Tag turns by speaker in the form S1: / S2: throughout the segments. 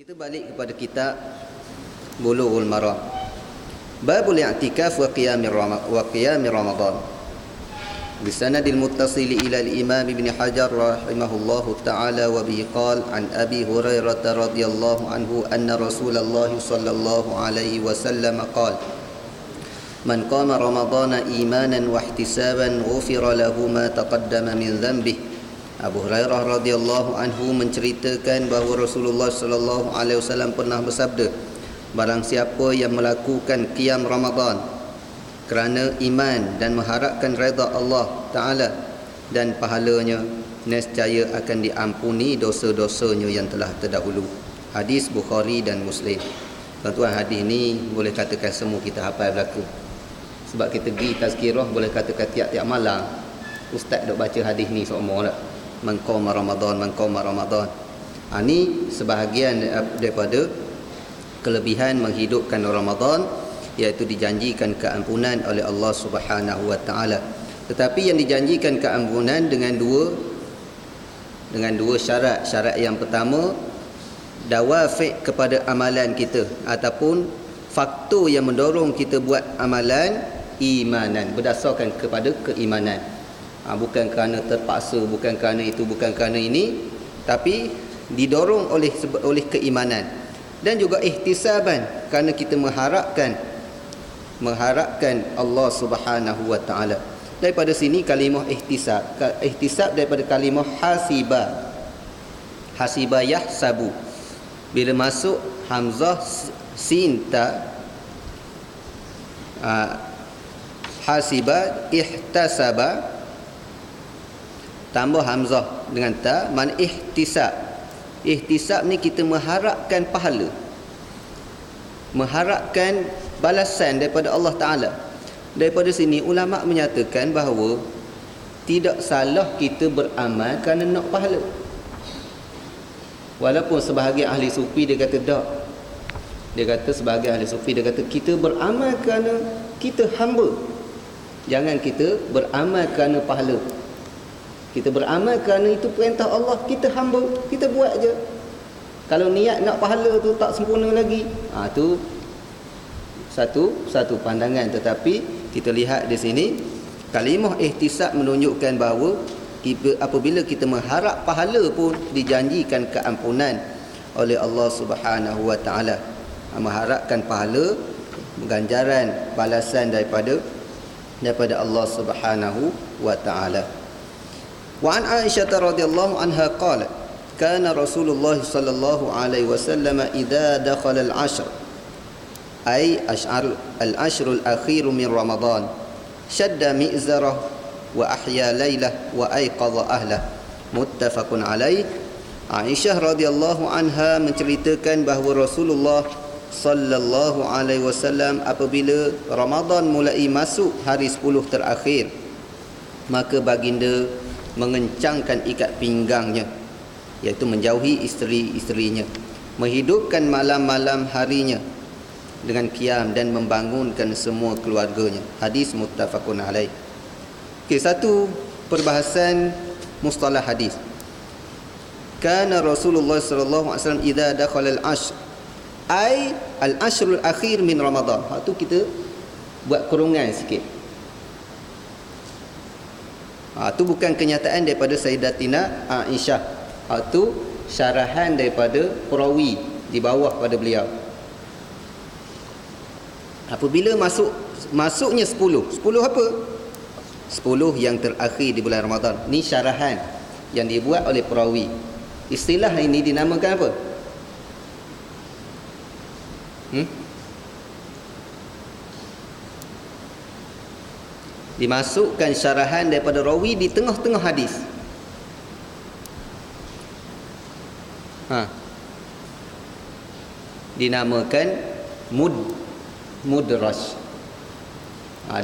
S1: Kita balik kepada kitab Bulughul Maram. Babul i'tikaf wa qiyam Ramadan. Bisanadil muttasili ila al-Imam Ibn Hajar rahimahullahu ta'ala wa bihi qala an Abi Hurairah radhiyallahu anhu anna Rasulullah sallallahu alaihi wasallam qala Man qama Ramadana imanan wa ihtisaban ghufira lahu ma taqaddama min dhanbihi. Abu Hurairah radhiyallahu anhu menceritakan bahawa Rasulullah sallallahu alaihi wasallam pernah bersabda, barang siapa yang melakukan qiyam Ramadan kerana iman dan mengharapkan redha Allah Taala dan pahalanya, nescaya akan diampuni dosa-dosanya yang telah terdahulu. Hadis Bukhari dan Muslim. Tuan-tuan, hadis ni boleh katakan semua kita hafal berlaku. Sebab kita pergi tazkirah, boleh katakan tiap-tiap malam ustaz dok baca hadis ni seumur dah. Man qama Ramadan, man qama Ramadan. Ini sebahagian daripada kelebihan menghidupkan Ramadan, iaitu dijanjikan keampunan oleh Allah Subhanahu wa taala. Tetapi yang dijanjikan keampunan dengan dua syarat. Syarat yang pertama, dawafi' kepada amalan kita ataupun faktor yang mendorong kita buat amalan imanan, berdasarkan kepada keimanan. Bukan kerana terpaksa, bukan kerana itu, bukan kerana ini, tapi didorong oleh keimanan. Dan juga ihtisaban, kerana kita mengharapkan Allah Subhanahu wa taala. Daripada sini kalimah ihtisab. Ihtisab daripada kalimah hasiba. Hasiba yahsabu. Bila masuk hamzah sin ta, hasiba ihtasaba, tambah hamzah dengan ta, makna ihtisab. Ihtisab ni kita mengharapkan pahala, mengharapkan balasan daripada Allah Ta'ala. Daripada sini ulama menyatakan bahawa tidak salah kita beramal kerana nak pahala. Walaupun sebahagian ahli sufi dia kata tak. Dia kata sebahagian ahli sufi dia kata kita beramal kerana kita hamba. Jangan kita beramal kerana pahala. Kita beramal kerana itu perintah Allah, kita hamba, kita buat je. Kalau niat nak pahala tu tak sempurna lagi, tu satu pandangan. Tetapi kita lihat di sini kalimah ihtisab menunjukkan bahawa apabila kita mengharap pahala pun dijanjikan keampunan oleh Allah Subhanahu wa taala. Mengharapkan pahala, ganjaran, balasan daripada Allah Subhanahu wa taala. Wa an Aisyah radhiyallahu anha qalat kana Rasulullah sallallahu alaihi wasallam idza dakhala al-ashr ay al-ashr al-akhir min Ramadan shadda mi'zarah wa ahya laylah wa ayqadha ahlah, muttafaqun alaih. Aisyah radhiyallahu anha menceritakan bahawa Rasulullah sallallahu alaihi wasallam apabila Ramadan mulai masuk hari 10 terakhir, maka baginda mengencangkan ikat pinggangnya, iaitu menjauhi isteri-isterinya, menghidupkan malam-malam harinya dengan qiyam dan membangunkan semua keluarganya. Hadis muttafaqun alaih. Satu perbahasan mustalah hadis. Kana Rasulullah sallallahu alaihi wasallam idza dakhala al-ashr ay al-ashr al-akhir min Ramadan. Tu kita buat kurungan sikit. Itu bukan kenyataan daripada Sayyidatina Aisyah. Itu syarahan daripada perawi di bawah pada beliau. Apabila masuknya 10 apa? 10 yang terakhir di bulan Ramadan. Ni syarahan yang dibuat oleh perawi. Istilah ini dinamakan apa? Dimasukkan syarahan daripada rawi di tengah-tengah hadis. Dinamakan mudraj.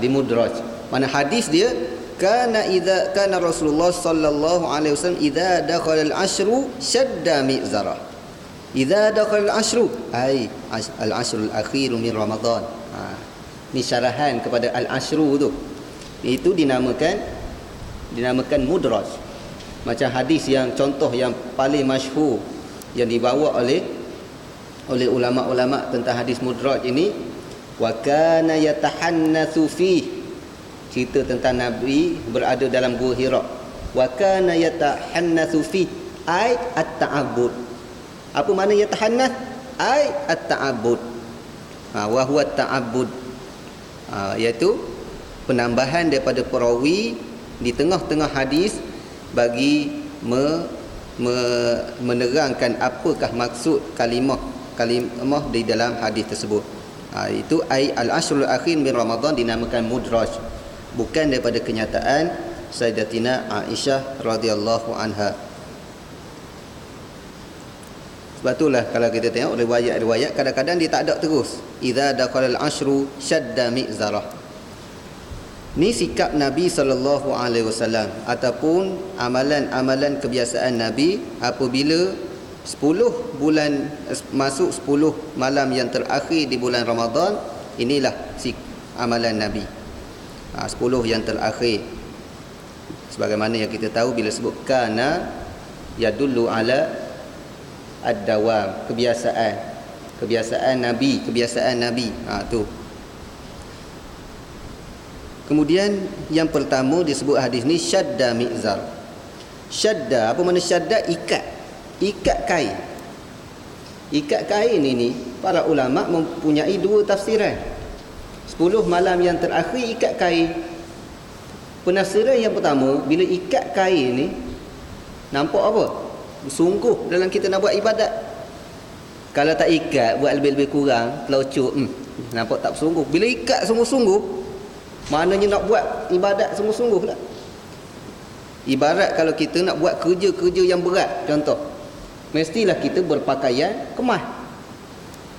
S1: Di mudraj. Mana hadis dia kana Rasulullah sallallahu alaihi wasallam idza dakhala al-ashru shadda mi'zarah. Idza dakhala al-ashru ay al-ashru al-akhir min Ramadan. Ni syarahan kepada al-ashru tu. Itu dinamakan mudraj. Macam hadis yang contoh yang paling masyhur yang dibawa oleh oleh ulama-ulama tentang hadis mudraj ini, wa kana yatahannatsu fi, cerita tentang Nabi berada dalam Gua Hira. Wa kana yatahannatsu fi ai at-ta'abbud. Apa makna yatahannath? Ai at-ta'abbud. Wa huwa at-ta'abbud, iaitu penambahan daripada perawi di tengah-tengah hadis bagi menerangkan apakah maksud kalimah di dalam hadis tersebut. Itu ai al-ashrul akhir min Ramadan dinamakan mudraj, bukan daripada kenyataan Sayyidatina Aisyah radhiyallahu anha. Sebab itulah kalau kita tengok riwayat-riwayat, kadang-kadang dia tak ada terus. Idza daqala al-ashru shadda mi'zarah. Ni sikap Nabi SAW ataupun amalan-amalan kebiasaan Nabi apabila 10 bulan masuk 10 malam yang terakhir di bulan Ramadan. Inilah amalan Nabi, 10 yang terakhir. Sebagaimana yang kita tahu bila sebut kana yadullu ala ad-dawam, kebiasaan Nabi, tu. Kemudian yang pertama disebut hadis ni syadda mi'zar. Syadda, apa makna syadda? Ikat kain. Ikat kain ini para ulama mempunyai dua tafsiran. 10 malam yang terakhir ikat kain. Penafsiran yang pertama, bila ikat kain ni nampak apa? Sungguh dalam kita nak buat ibadat. Kalau tak ikat, buat lebih-lebih kurang, telocok, nampak tak bersungguh. Bila ikat sungguh-sungguh, maknanya nak buat ibadat sungguh-sungguh lah. Ibarat kalau kita nak buat kerja-kerja yang berat, contoh, mestilah kita berpakaian kemas.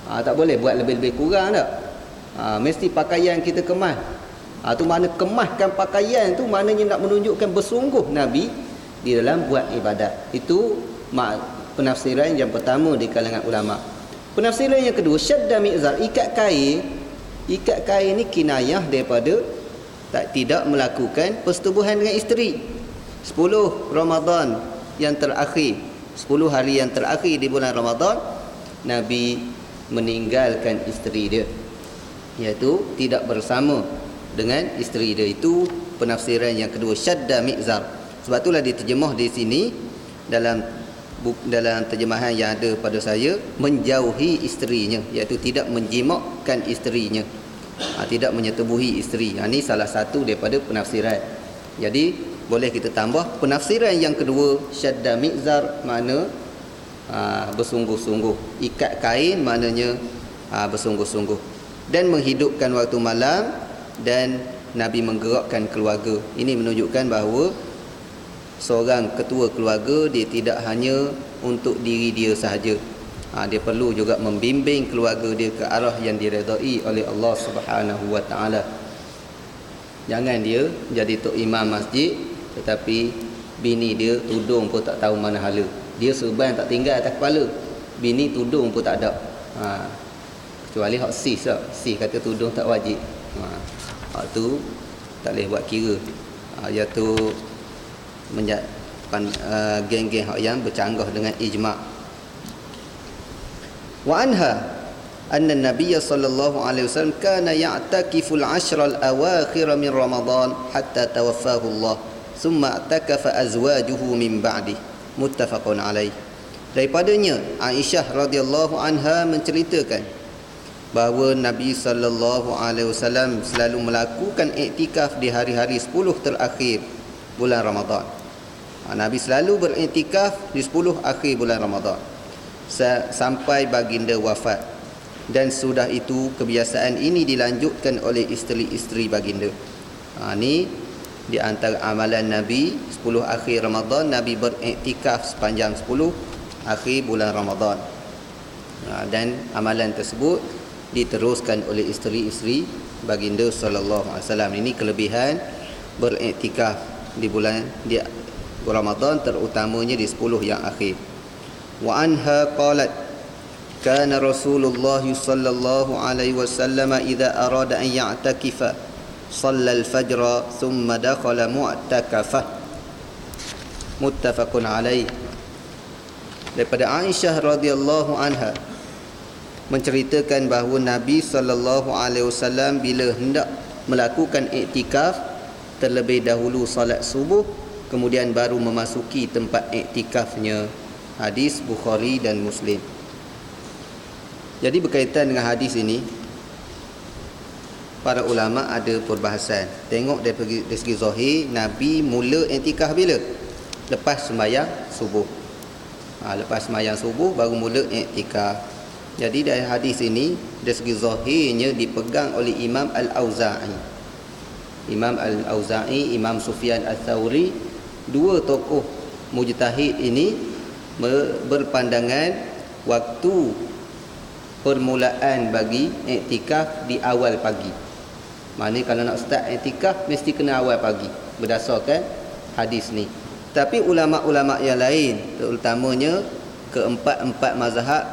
S1: Tak boleh buat lebih-lebih kurang tak. Mesti pakaian kita kemas. Tu makna kemaskan pakaian tu, maknanya nak menunjukkan bersungguh Nabi di dalam buat ibadat. Itu penafsiran yang pertama di kalangan ulama. Penafsiran yang kedua, syadda mi'zar, ikat kain ni kinayah daripada tidak melakukan persetubuhan dengan isteri. 10 Ramadan yang terakhir, 10 hari yang terakhir di bulan Ramadan, Nabi meninggalkan isteri dia, iaitu tidak bersama dengan isteri dia. Itu penafsiran yang kedua, syadda mi'zar. Sebab itulah diterjemah di sini dalam terjemahan yang ada pada saya, menjauhi isterinya, iaitu tidak menjimakkan isterinya, tidak menyetubuhi isteri. Ini salah satu daripada penafsiran. Jadi boleh kita tambah penafsiran yang kedua, syadda mi'zar makna bersungguh-sungguh, ikat kain maknanya bersungguh-sungguh, dan menghidupkan waktu malam, dan Nabi menggerakkan keluarga. Ini menunjukkan bahawa seorang ketua keluarga, dia tidak hanya untuk diri dia sahaja, dia perlu juga membimbing keluarga dia ke arah yang diredai oleh Allah Subhanahu wa taala. Jangan dia jadi tok imam masjid tetapi bini dia tudung pun tak tahu mana hala. Dia serban tak tinggal atas kepala, bini tudung pun tak ada. Kecuali hak sis lah. Sis kata tudung tak wajib. Hak tu tak boleh buat kira. Iaitu geng-geng hak yang bercanggah dengan ijma'. Wa anha anna an-nabiy sallallahu alaihi wasallam kana ya'takifu al-'ashra al-awakhir min Ramadan hatta tawaffahu Allah, thumma i'takafa azwajuhu min ba'di, muttafaqun alaih. Daripadanya Aisyah radhiyallahu anha menceritakan bahawa Nabi sallallahu alaihi wasallam selalu melakukan iktikaf di hari-hari 10 terakhir bulan Ramadan. Nabi selalu beriktikaf di 10 akhir bulan Ramadan sampai baginda wafat, dan sudah itu kebiasaan ini dilanjutkan oleh isteri-isteri baginda. Ini di antara amalan Nabi 10 akhir Ramadan, Nabi beriktikaf sepanjang 10 akhir bulan Ramadan. Dan amalan tersebut diteruskan oleh isteri-isteri baginda sallallahu alaihi wasallam. Ini kelebihan beriktikaf di bulan Ramadan, terutamanya di 10 yang akhir. Wa anha qalat kana Rasulullah sallallahu alaihi wasallam idza arada an ya'takifa shalla al-fajr thumma dakhala mu'takafah, muttafaqun alaih. Daripada Aisyah radhiyallahu anha, menceritakan bahawa Nabi SAW bila hendak melakukan iktikaf, terlebih dahulu solat subuh, kemudian baru memasuki tempat iktikafnya. Hadis Bukhari dan Muslim. Jadi berkaitan dengan hadis ini, para ulama ada perbahasan. Tengok dari segi zahir, Nabi mula iktikaf bila? Lepas sembahyang subuh. Lepas sembahyang subuh baru mula iktikaf. Jadi dari hadis ini, dari segi zahirnya dipegang oleh Imam Al-Auza'i. Imam Al-Auza'i, Imam Sufyan Al-Thawri, dua tokoh mujtahid ini berpandangan waktu permulaan bagi iktikaf di awal pagi. Maknanya kalau nak start iktikaf mesti kena awal pagi berdasarkan hadis ni. Tapi ulama-ulama yang lain, terutamanya keempat-empat mazhab,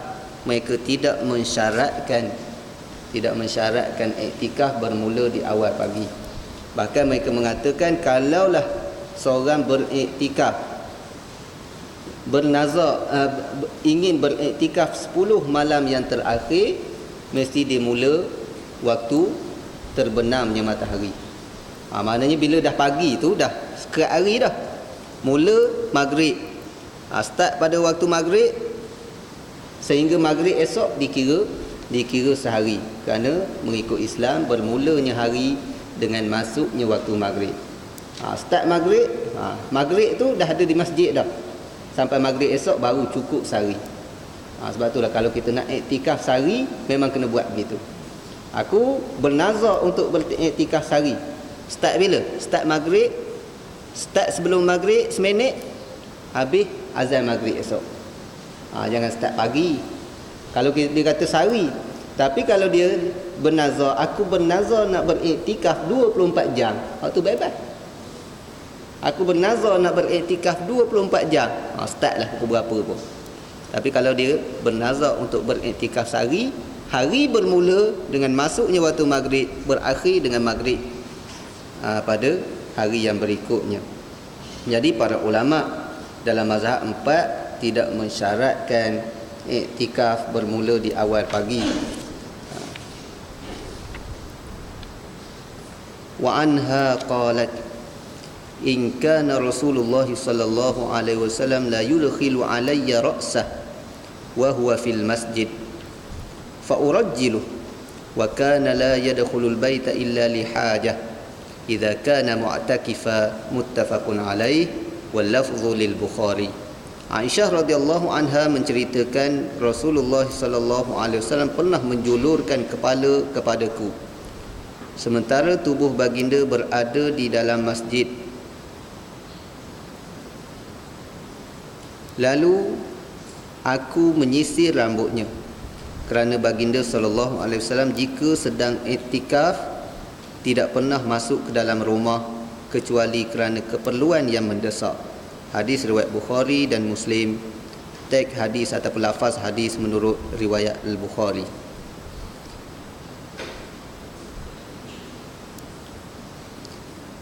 S1: mereka tidak mensyaratkan iktikaf bermula di awal pagi. Bahkan mereka mengatakan kalaulah seorang beriktikaf, bernazar, ingin beriktikaf 10 malam yang terakhir, mesti dimula waktu terbenamnya matahari. Maknanya bila dah pagi tu, dah sekerat hari dah, mula maghrib, start pada waktu maghrib sehingga maghrib esok dikira sehari, kerana mengikut Islam bermulanya hari dengan masuknya waktu maghrib. Start maghrib, maghrib tu dah ada di masjid dah, sampai maghrib esok baru cukup sehari. Sebab itulah kalau kita nak iktikaf sehari, memang kena buat begitu. Aku bernazar untuk beriktikaf sehari. Start bila? Start maghrib, start sebelum maghrib seminit, habis azan maghrib esok. Jangan start pagi. Kalau dia kata sehari. Tapi kalau dia bernazar, aku bernazar nak beriktikaf 24 jam, waktu bebas. Aku bernazar nak beriktikaf 24 jam, startlah pukul berapa pun. Tapi kalau dia bernazar untuk beriktikaf sehari, hari bermula dengan masuknya waktu maghrib, berakhir dengan maghrib pada hari yang berikutnya. Jadi para ulama dalam mazhab 4 tidak mensyaratkan iktikaf bermula di awal pagi. Wa anha qalat in kana Rasulullah sallallahu alaihi wasallam la yudkhilu alayya ra'sah wa huwa fil masjid fa urajjilu wa kana la yadkhulul baita illa li hajah idza kana mu'takifa muttafaqun alaihi wal lafdhu lil Bukhari. Aisyah radhiyallahu anha menceritakan Rasulullah sallallahu alaihi wasallam pernah menjulurkan kepala kepadaku sementara tubuh baginda berada di dalam masjid. Lalu aku menyisir rambutnya, kerana baginda sallallahu alaihi wasallam jika sedang iktikaf tidak pernah masuk ke dalam rumah kecuali kerana keperluan yang mendesak. Hadis riwayat Bukhari dan Muslim. Teks hadis atau lafaz hadis menurut riwayat Al-Bukhari.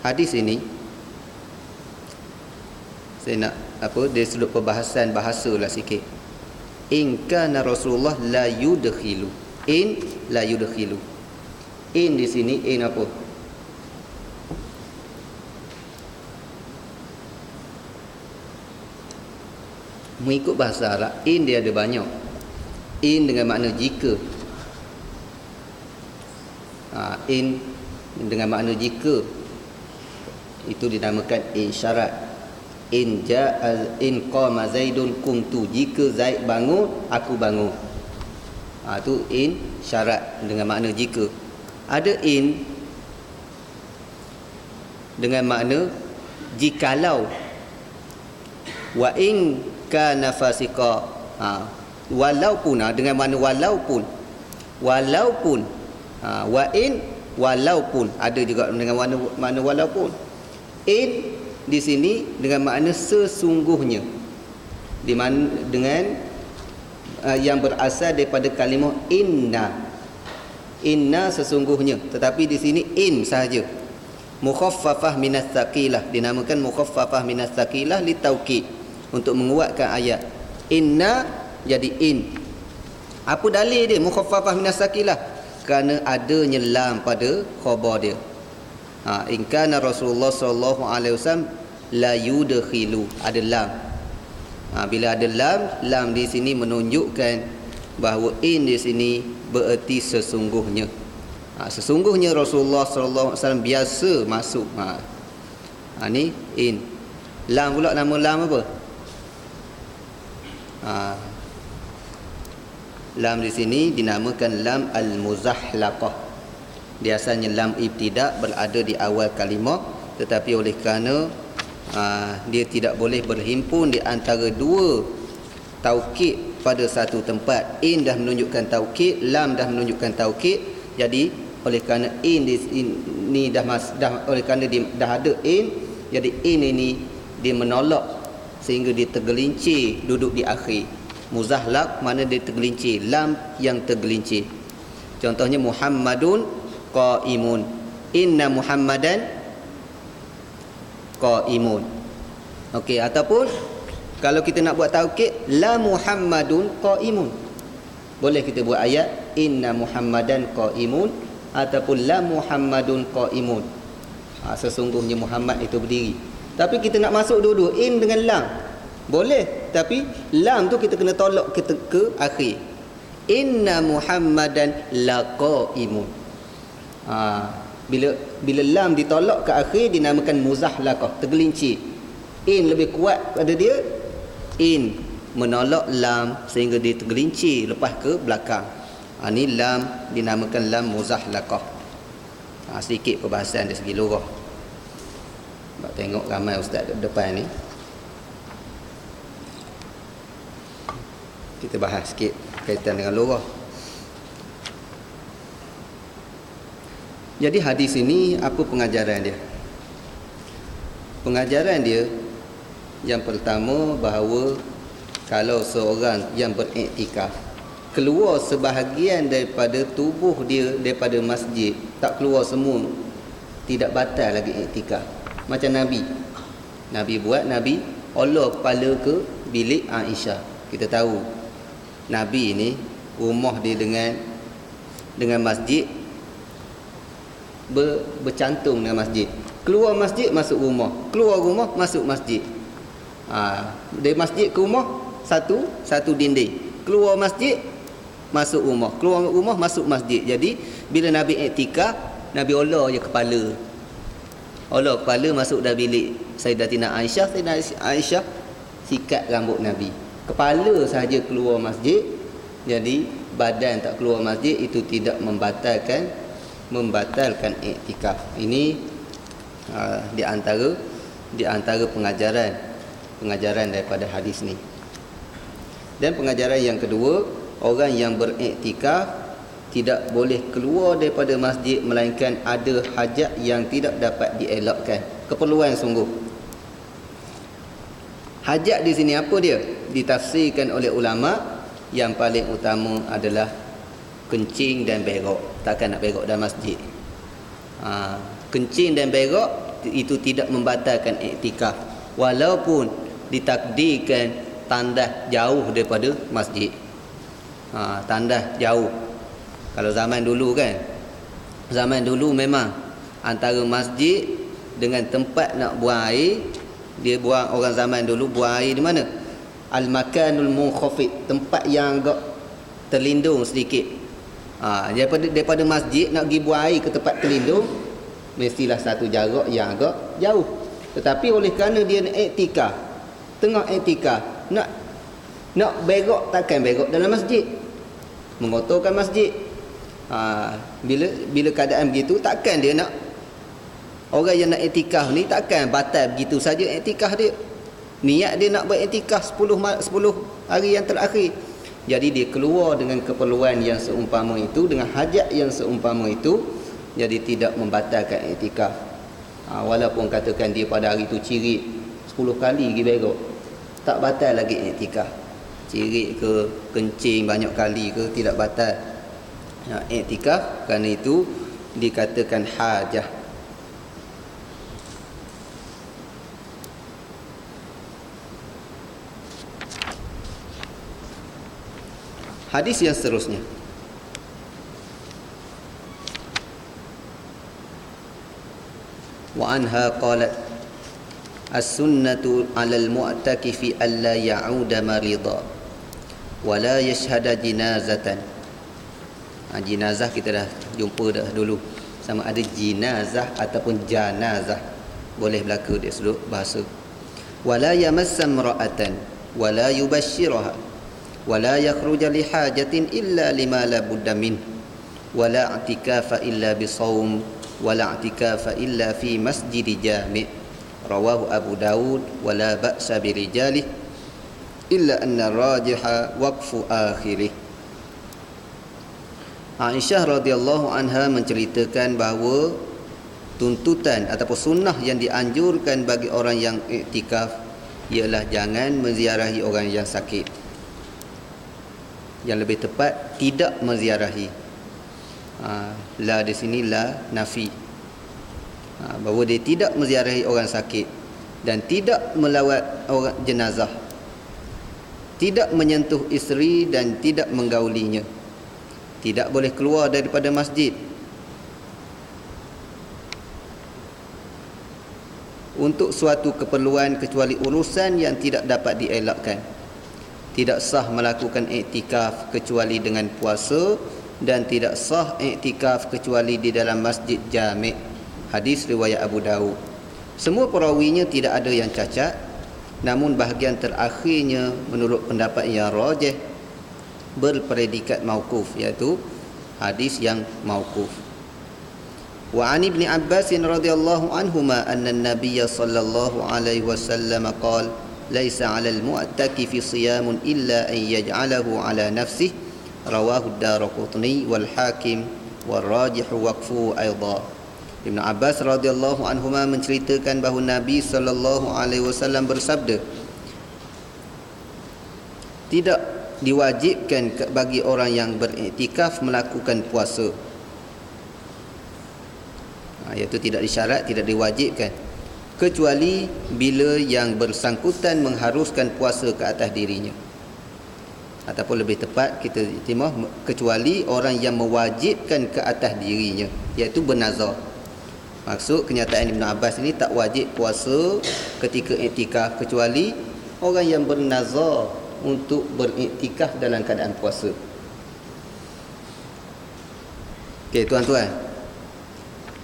S1: Hadis ini saya nak dari sudut perbahasan bahasa lah sikit. In kana Rasulullah la yudkhilu. In la yudkhilu. In di sini in apa? Mengikut bahasa Arab, in dia ada banyak. In dengan makna jika. In dengan makna jika, itu dinamakan isyarat. In qama Zaidun qumtu, jika Zaid bangun aku bangun. Itu in syarat dengan makna jika. Ada in dengan makna jikalau. Wa in kana fasika, walaupun, dengan makna walaupun. Wa in walaupun, ada juga dengan makna walaupun. In di sini dengan makna sesungguhnya, di mana dengan yang berasal daripada kalimah inna sesungguhnya, tetapi di sini in sahaja. Mukhaffafah minas tsaqilah, dinamakan mukhaffafah minas tsaqilah li taukid, untuk menguatkan ayat. Inna jadi in. Apa dalil dia mukhaffafah minas saqilah? Kerana adanya lam pada khabar dia. In kana Rasulullah sallallahu alaihi wasallam la yudkhilu, ada lam. Bila ada lam di sini menunjukkan bahawa in di sini bererti sesungguhnya. Sesungguhnya Rasulullah sallallahu alaihi wasallam biasa masuk. Ni in. Lam pula, nama lam apa? Lam di sini dinamakan lam al-muzahlaqah. Biasanya lam ibtida' berada di awal kalimah, tetapi oleh kerana dia tidak boleh berhimpun di antara dua taukid pada satu tempat. In dah menunjukkan taukid, lam dah menunjukkan taukid. Jadi oleh kerana ini dah oleh kerana dia dah ada in, jadi in ini dia menolak sehingga dia tergelincir duduk di akhir. Muzahlaq mana dia tergelincir, lam yang tergelincir. Contohnya Muhammadun qaimun, inna Muhammadan qaimun. Okey, ataupun kalau kita nak buat taukid, la Muhammadun qaimun, boleh kita buat ayat inna Muhammadan qaimun ataupun la Muhammadun qaimun. Sesungguhnya Muhammad itu berdiri. Tapi kita nak masuk dua-dua in dengan lam, boleh, tapi lam tu kita kena tolak kita ke akhir. Inna Muhammadan laqaimun. Bila lam ditolak ke akhir dinamakan muzahlaqah, tergelincir. In lebih kuat pada dia, in menolak lam sehingga dia tergelincir lepas ke belakang. Ni lam dinamakan lam muzahlaqah. Sedikit perbahasan dari segi lugah. Tengok ramai ustaz depan ni. Kita bahas sikit kaitan dengan lugah. Jadi hadis ini apa pengajaran dia? Pengajaran dia yang pertama bahawa kalau seorang yang beriktikaf keluar sebahagian daripada tubuh dia daripada masjid, tak keluar semua, tidak batal lagi iktikaf. Macam Nabi buat, Nabi olor kepala ke bilik Aisyah. Kita tahu Nabi ni rumah dia dengan masjid bercantum dengan masjid. Keluar masjid masuk rumah, keluar rumah masuk masjid. Dari masjid ke rumah satu dinding. Keluar masjid masuk rumah, keluar rumah masuk masjid. Jadi bila Nabi iktikaf, Nabi olor je kepala. Olor kepala masuk dalam bilik Sayyidatina Aisyah. Sayyidatina Aisyah sikat rambut Nabi. Kepala sahaja keluar masjid, jadi badan tak keluar masjid, itu tidak membatalkan iktikaf. Ini di antara pengajaran daripada hadis ni. Dan pengajaran yang kedua, orang yang beriktikaf tidak boleh keluar daripada masjid melainkan ada hajat yang tidak dapat dielakkan. Keperluan sungguh. Hajat di sini apa dia? Ditafsirkan oleh ulama, yang paling utama adalah kencing dan berak. Takkan nak berak dalam masjid. Kencing dan berak itu tidak membatalkan iktikaf, walaupun ditakdirkan tandas jauh daripada masjid. Tandas jauh. Kalau zaman dulu memang antara masjid dengan tempat nak buang air, dia buang, orang zaman dulu buang air di mana? Al-makanul munkhafid, tempat yang agak terlindung sedikit. Daripada masjid nak pergi buang air ke tempat terlindung, mestilah satu jarak yang agak jauh. Tetapi oleh kerana dia nak iktikaf, tengah iktikaf, nak berak, takkan berak dalam masjid, mengotorkan masjid. Bila keadaan begitu, takkan dia nak, orang yang nak iktikaf ni takkan batal begitu saja iktikaf dia. Niat dia nak beriktikaf 10 hari yang terakhir. Jadi dia keluar dengan keperluan yang seumpama itu, dengan hajat yang seumpama itu, jadi tidak membatalkan iktikaf. Walaupun katakan dia pada hari itu cirit 10 kali pergi berak, tak batal lagi iktikaf. Cirit ke kencing banyak kali ke tidak batal iktikaf, kerana itu dikatakan hajah. Hadis yang seterusnya, wa anha qalat as-sunnatu 'ala al-mu'takifi alla ya'uda marida wa la yashhada jinazatan. Jenazah kita dah jumpa dah dulu, sama ada jinazah ataupun janazah, boleh berlaku di sudut bahasa. Wa la yamassa imra'atan wa la yubashshiraha wa la yakhruja li hajatin illa lima la budda min wa la i'tikafa illa bi shaum wa la i'tikafa illa fi masjid jami'. Rawahu Abu Daud wa la ba'sa bi rijalih illa anna rajiha waqfu akhirih. Aisyah radhiyallahu anha menceritakan bahawa tuntutan ataupun sunnah yang dianjurkan bagi orang yang iktikaf ialah jangan menziarahi orang yang sakit. Yang lebih tepat, tidak menziarahi. La di sini la nafi. Bahawa dia tidak menziarahi orang sakit dan tidak melawat orang jenazah, tidak menyentuh isteri dan tidak menggaulinya, tidak boleh keluar daripada masjid untuk suatu keperluan kecuali urusan yang tidak dapat dielakkan. Tidak sah melakukan iktikaf kecuali dengan puasa dan tidak sah iktikaf kecuali di dalam masjid jami'. Hadis riwayat Abu Daud. Semua perawinya tidak ada yang cacat, namun bahagian terakhirnya menurut pendapat yang rajih berpredikat mauquf, iaitu hadis yang mauquf. Wa an Ibn Abbas radhiyallahu anhuma anna an-nabiy sallallahu alaihi wasallam qala laisa 'alal mu'takifi siyamun illa an yaj'alahu 'ala nafsihi. Rawahu ad-Daraqutni wal Hakim wal rajih waqfu aidan. Ibn Abbas radhiyallahu anhuma menceritakan bahawa Nabi sallallahu alaihi wasallam bersabda, tidak diwajibkan bagi orang yang beriktikaf melakukan puasa. Iaitu tidak disyarat, tidak diwajibkan, kecuali bila yang bersangkutan mengharuskan puasa ke atas dirinya. Ataupun lebih tepat kita timah, kecuali orang yang mewajibkan ke atas dirinya, iaitu bernazar. Maksud kenyataan Ibn Abbas ini tak wajib puasa ketika iktikaf kecuali orang yang bernazar untuk beriktikaf dalam keadaan puasa. Okey tuan-tuan,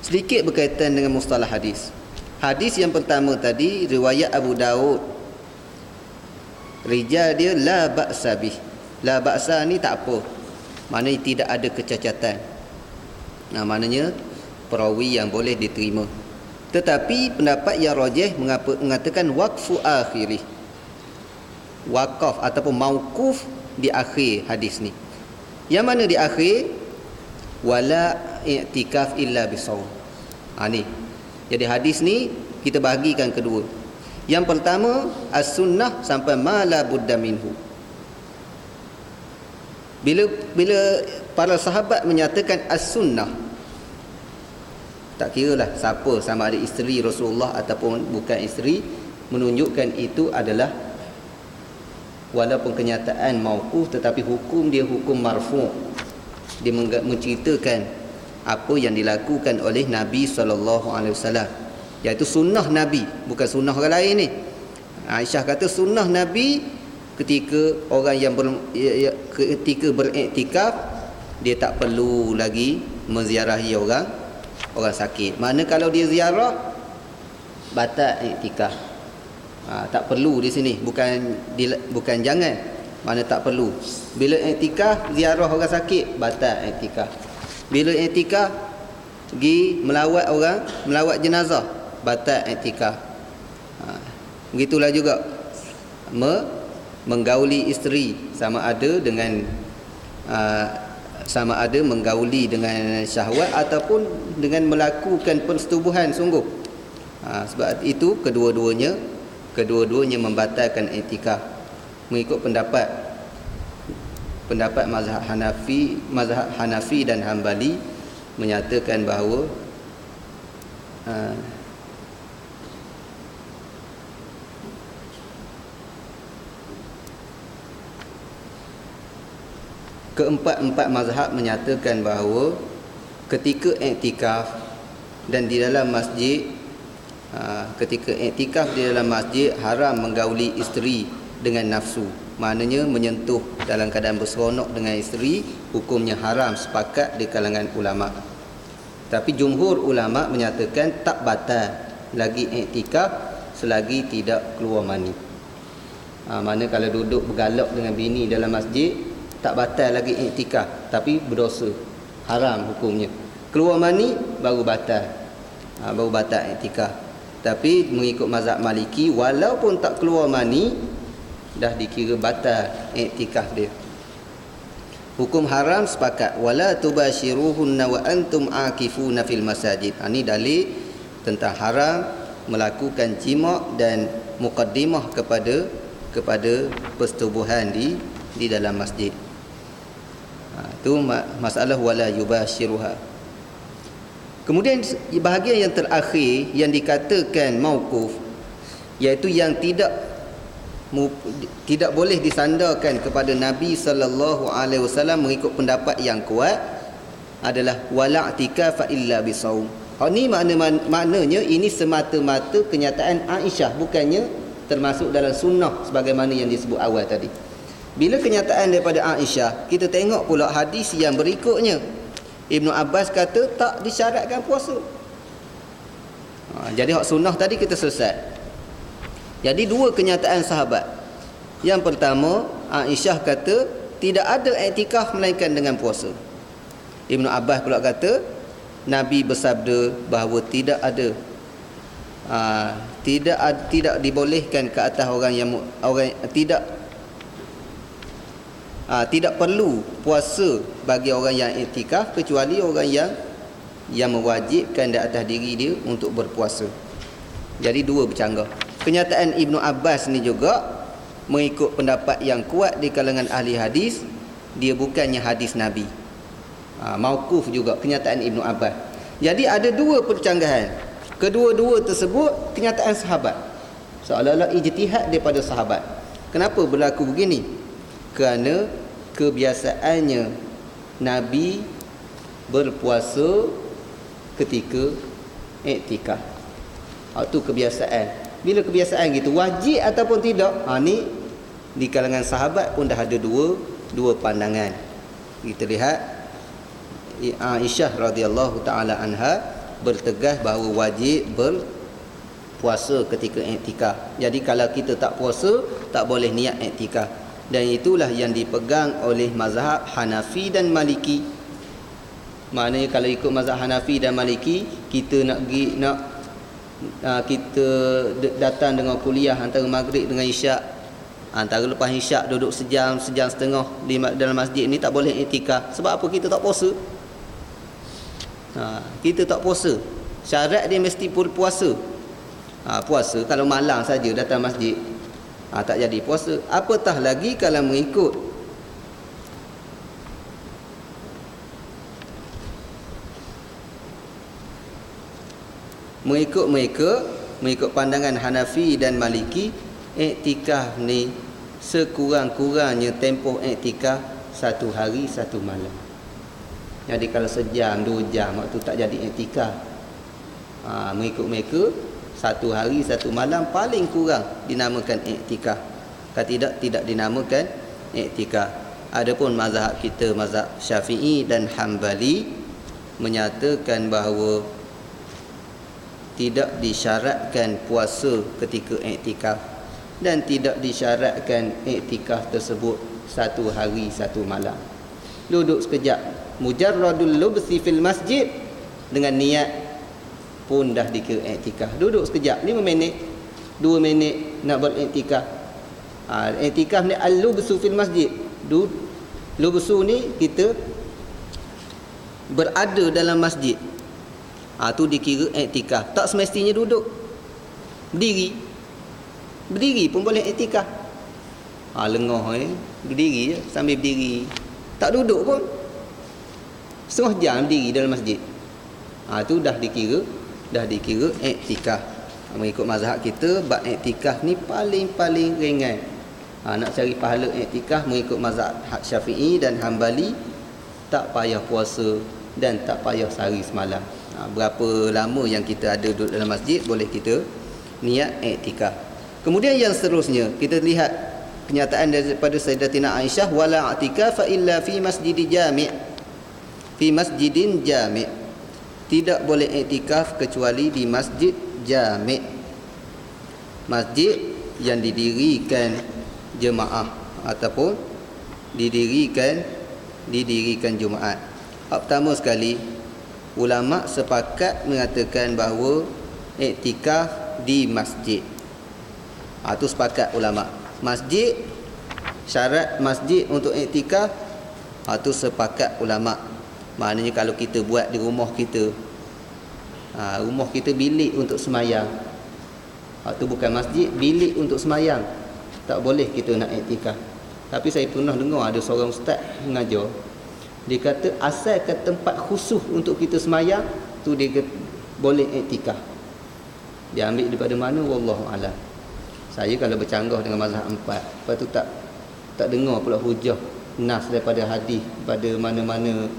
S1: sedikit berkaitan dengan mustalah hadis. Hadis yang pertama tadi riwayat Abu Daud, rijal dia la ba'sa bih. La ba'sa ni tak apa, maknanya tidak ada kecacatan. Maknanya perawi yang boleh diterima. Tetapi pendapat yang rajih mengatakan waqfu akhirih, wakaf ataupun mauquf di akhir hadis ni. Yang mana di akhir wala i'tikaf illa bisawm. Ni. Jadi hadis ni kita bahagikan kedua. Yang pertama as-sunnah sampai ma la budda minhu. Bila para sahabat menyatakan as-sunnah, tak kira lah siapa, sama ada isteri Rasulullah ataupun bukan isteri, menunjukkan itu adalah walaupun kenyataan mauquf tetapi hukum dia hukum marfu'. Dia menceritakan apa yang dilakukan oleh Nabi SAW, iaitu sunnah Nabi, bukan sunnah orang lain ni. Aisyah kata sunnah Nabi ketika orang yang ketika beriktikaf dia tak perlu lagi menziarahi orang sakit. Mana kalau dia ziarah batal iktikaf. Tak perlu di sini, bukan jangan, mana tak perlu. Bila iktikaf ziarah orang sakit batal iktikaf. Bila iktikaf pergi melawat jenazah batal iktikaf. Begitulah juga menggauli isteri, sama ada menggauli dengan syahwat ataupun dengan melakukan persetubuhan sungguh. Sebab itu kedua-duanya membatalkan iktikaf. Mengikut pendapat mazhab Hanafi dan Hambali menyatakan bahawa keempat-empat mazhab menyatakan bahawa ketika iktikaf dan di dalam masjid, ketika iktikaf di dalam masjid haram menggauli isteri dengan nafsu. Maknanya menyentuh dalam keadaan berseronok dengan isteri, hukumnya haram sepakat di kalangan ulama. Tapi jumhur ulama menyatakan tak batal lagi iktikaf selagi tidak keluar mani. Mana kalau duduk bergalak dengan bini dalam masjid, tak batal lagi iktikaf, tapi berdosa, haram hukumnya. Keluar mani baru batal, baru batal iktikaf. Tapi mengikut mazhab Maliki, walaupun tak keluar mani, dah dikira batal iktikaf dia. Hukum haram sepakat, wala tubashiruhunna wa antum akifuna fil masajid. Ini dalil tentang haram melakukan jima' dan muqaddimah kepada persetubuhan di dalam masjid. Itu masalah wala yubashiruha. Kemudian bahagian yang terakhir yang dikatakan mauquf, iaitu yang tidak boleh disandarkan kepada Nabi sallallahu alaihi wasallam mengikut pendapat yang kuat, adalah wala i'tikaf illa bisaum. Ini maknanya ini semata-mata kenyataan Aisyah, bukannya termasuk dalam sunnah sebagaimana yang disebut awal tadi. Bila kenyataan daripada Aisyah, kita tengok pula hadis yang berikutnya. Ibnu Abbas kata tak disyaratkan puasa. Jadi hak sunnah tadi kita selesai. Jadi dua kenyataan sahabat. Yang pertama, Aisyah kata tidak ada iktikaf melainkan dengan puasa. Ibnu Abbas pula kata Nabi bersabda bahawa tidak ada tidak dibolehkan ke atas orang yang tidak perlu puasa bagi orang yang iktikaf kecuali orang yang mewajibkan di atas diri dia untuk berpuasa. Jadi dua bercanggah. Kenyataan Ibnu Abbas ni juga mengikut pendapat yang kuat di kalangan ahli hadis, dia bukannya hadis Nabi. Mauquf juga kenyataan Ibnu Abbas. Jadi ada dua percanggahan. Kedua-dua tersebut kenyataan sahabat. Seolah-olah ijtihad daripada sahabat. Kenapa berlaku begini? Kerana kebiasaannya Nabi berpuasa ketika iktikaf. Itu kebiasaan. Bila kebiasaan gitu, wajib ataupun tidak, ni di kalangan sahabat pun dah ada dua pandangan. Kita lihat Aisyah radhiyallahu taala anha bertegas bahawa wajib berpuasa ketika iktikaf. Jadi kalau kita tak puasa, tak boleh niat iktikaf. Dan itulah yang dipegang oleh mazhab Hanafi dan Maliki. Maknanya kalau ikut mazhab Hanafi dan Maliki, kita kita datang dengan kuliah antara maghrib dengan isyak, antara lepas isyak duduk sejam setengah di dalam masjid ni, tak boleh iktikaf. Sebab apa? Kita tak puasa. Kita tak puasa. Syarat dia mesti puasa. Puasa kalau malam saja datang masjid, tak jadi puasa. Apatah lagi kalau mengikut pandangan Hanafi dan Maliki, iktikaf ni sekurang-kurangnya tempoh iktikaf 1 hari 1 malam. Jadi kalau sejam 2 jam waktu tak jadi iktikaf. Mengikut mereka 1 hari 1 malam paling kurang dinamakan iktikaf. Kalau tidak dinamakan iktikaf. Adapun mazhab kita, mazhab Syafi'i dan Hambali, menyatakan bahawa tidak disyaratkan puasa ketika iktikaf dan tidak disyaratkan iktikaf tersebut 1 hari 1 malam. Duduk sekejap, mujarradul lubsi fil masjid dengan niat pun dah dikira iktikaf. Duduk sekejap 5 minit, 2 minit nak beriktikaf. Iktikaf ni al-lubsu fil masjid. Lubsu ni kita berada dalam masjid. Tu dikira iktikaf. Tak semestinya duduk. Berdiri pun boleh iktikaf. Lengah berdiri je, sambil berdiri. Tak duduk pun. Setengah jam berdiri dalam masjid. Tu dah dikira iktikaf. Mengikut mazhab kita, bab iktikaf ni paling ringan. Nak cari pahala iktikaf mengikut mazhab Syafi'i dan Hambali, tak payah puasa dan tak payah sehari semalam. Berapa lama yang kita ada duduk dalam masjid, boleh kita niat iktikaf. Kemudian yang seterusnya, kita lihat kenyataan daripada Sayyidatina Aisyah, wala i'tikafa illa fi masjidin jami'. Fi masjidin jami'. Tidak boleh iktikaf kecuali di masjid jami'. Masjid yang didirikan jemaah ataupun didirikan Jumaat. Pertama sekali, ulama sepakat mengatakan bahawa iktikaf di masjid. Itu sepakat ulama. Masjid, syarat masjid untuk iktikaf, itu sepakat ulama. Maknanya kalau kita buat di rumah kita, rumah kita bilik untuk semayang, itu bukan masjid, bilik untuk semayang, tak boleh kita nak iktikaf. Tapi saya pernah dengar ada seorang ustaz mengajar, dia kata asalkan tempat khusus untuk kita semayang tu dia boleh iktikaf. Dia ambil daripada mana, wallahu alam. Saya kalau bercanggah dengan mazhab 4, lepas tu tak dengar pula hujah nas daripada hadis pada mana-mana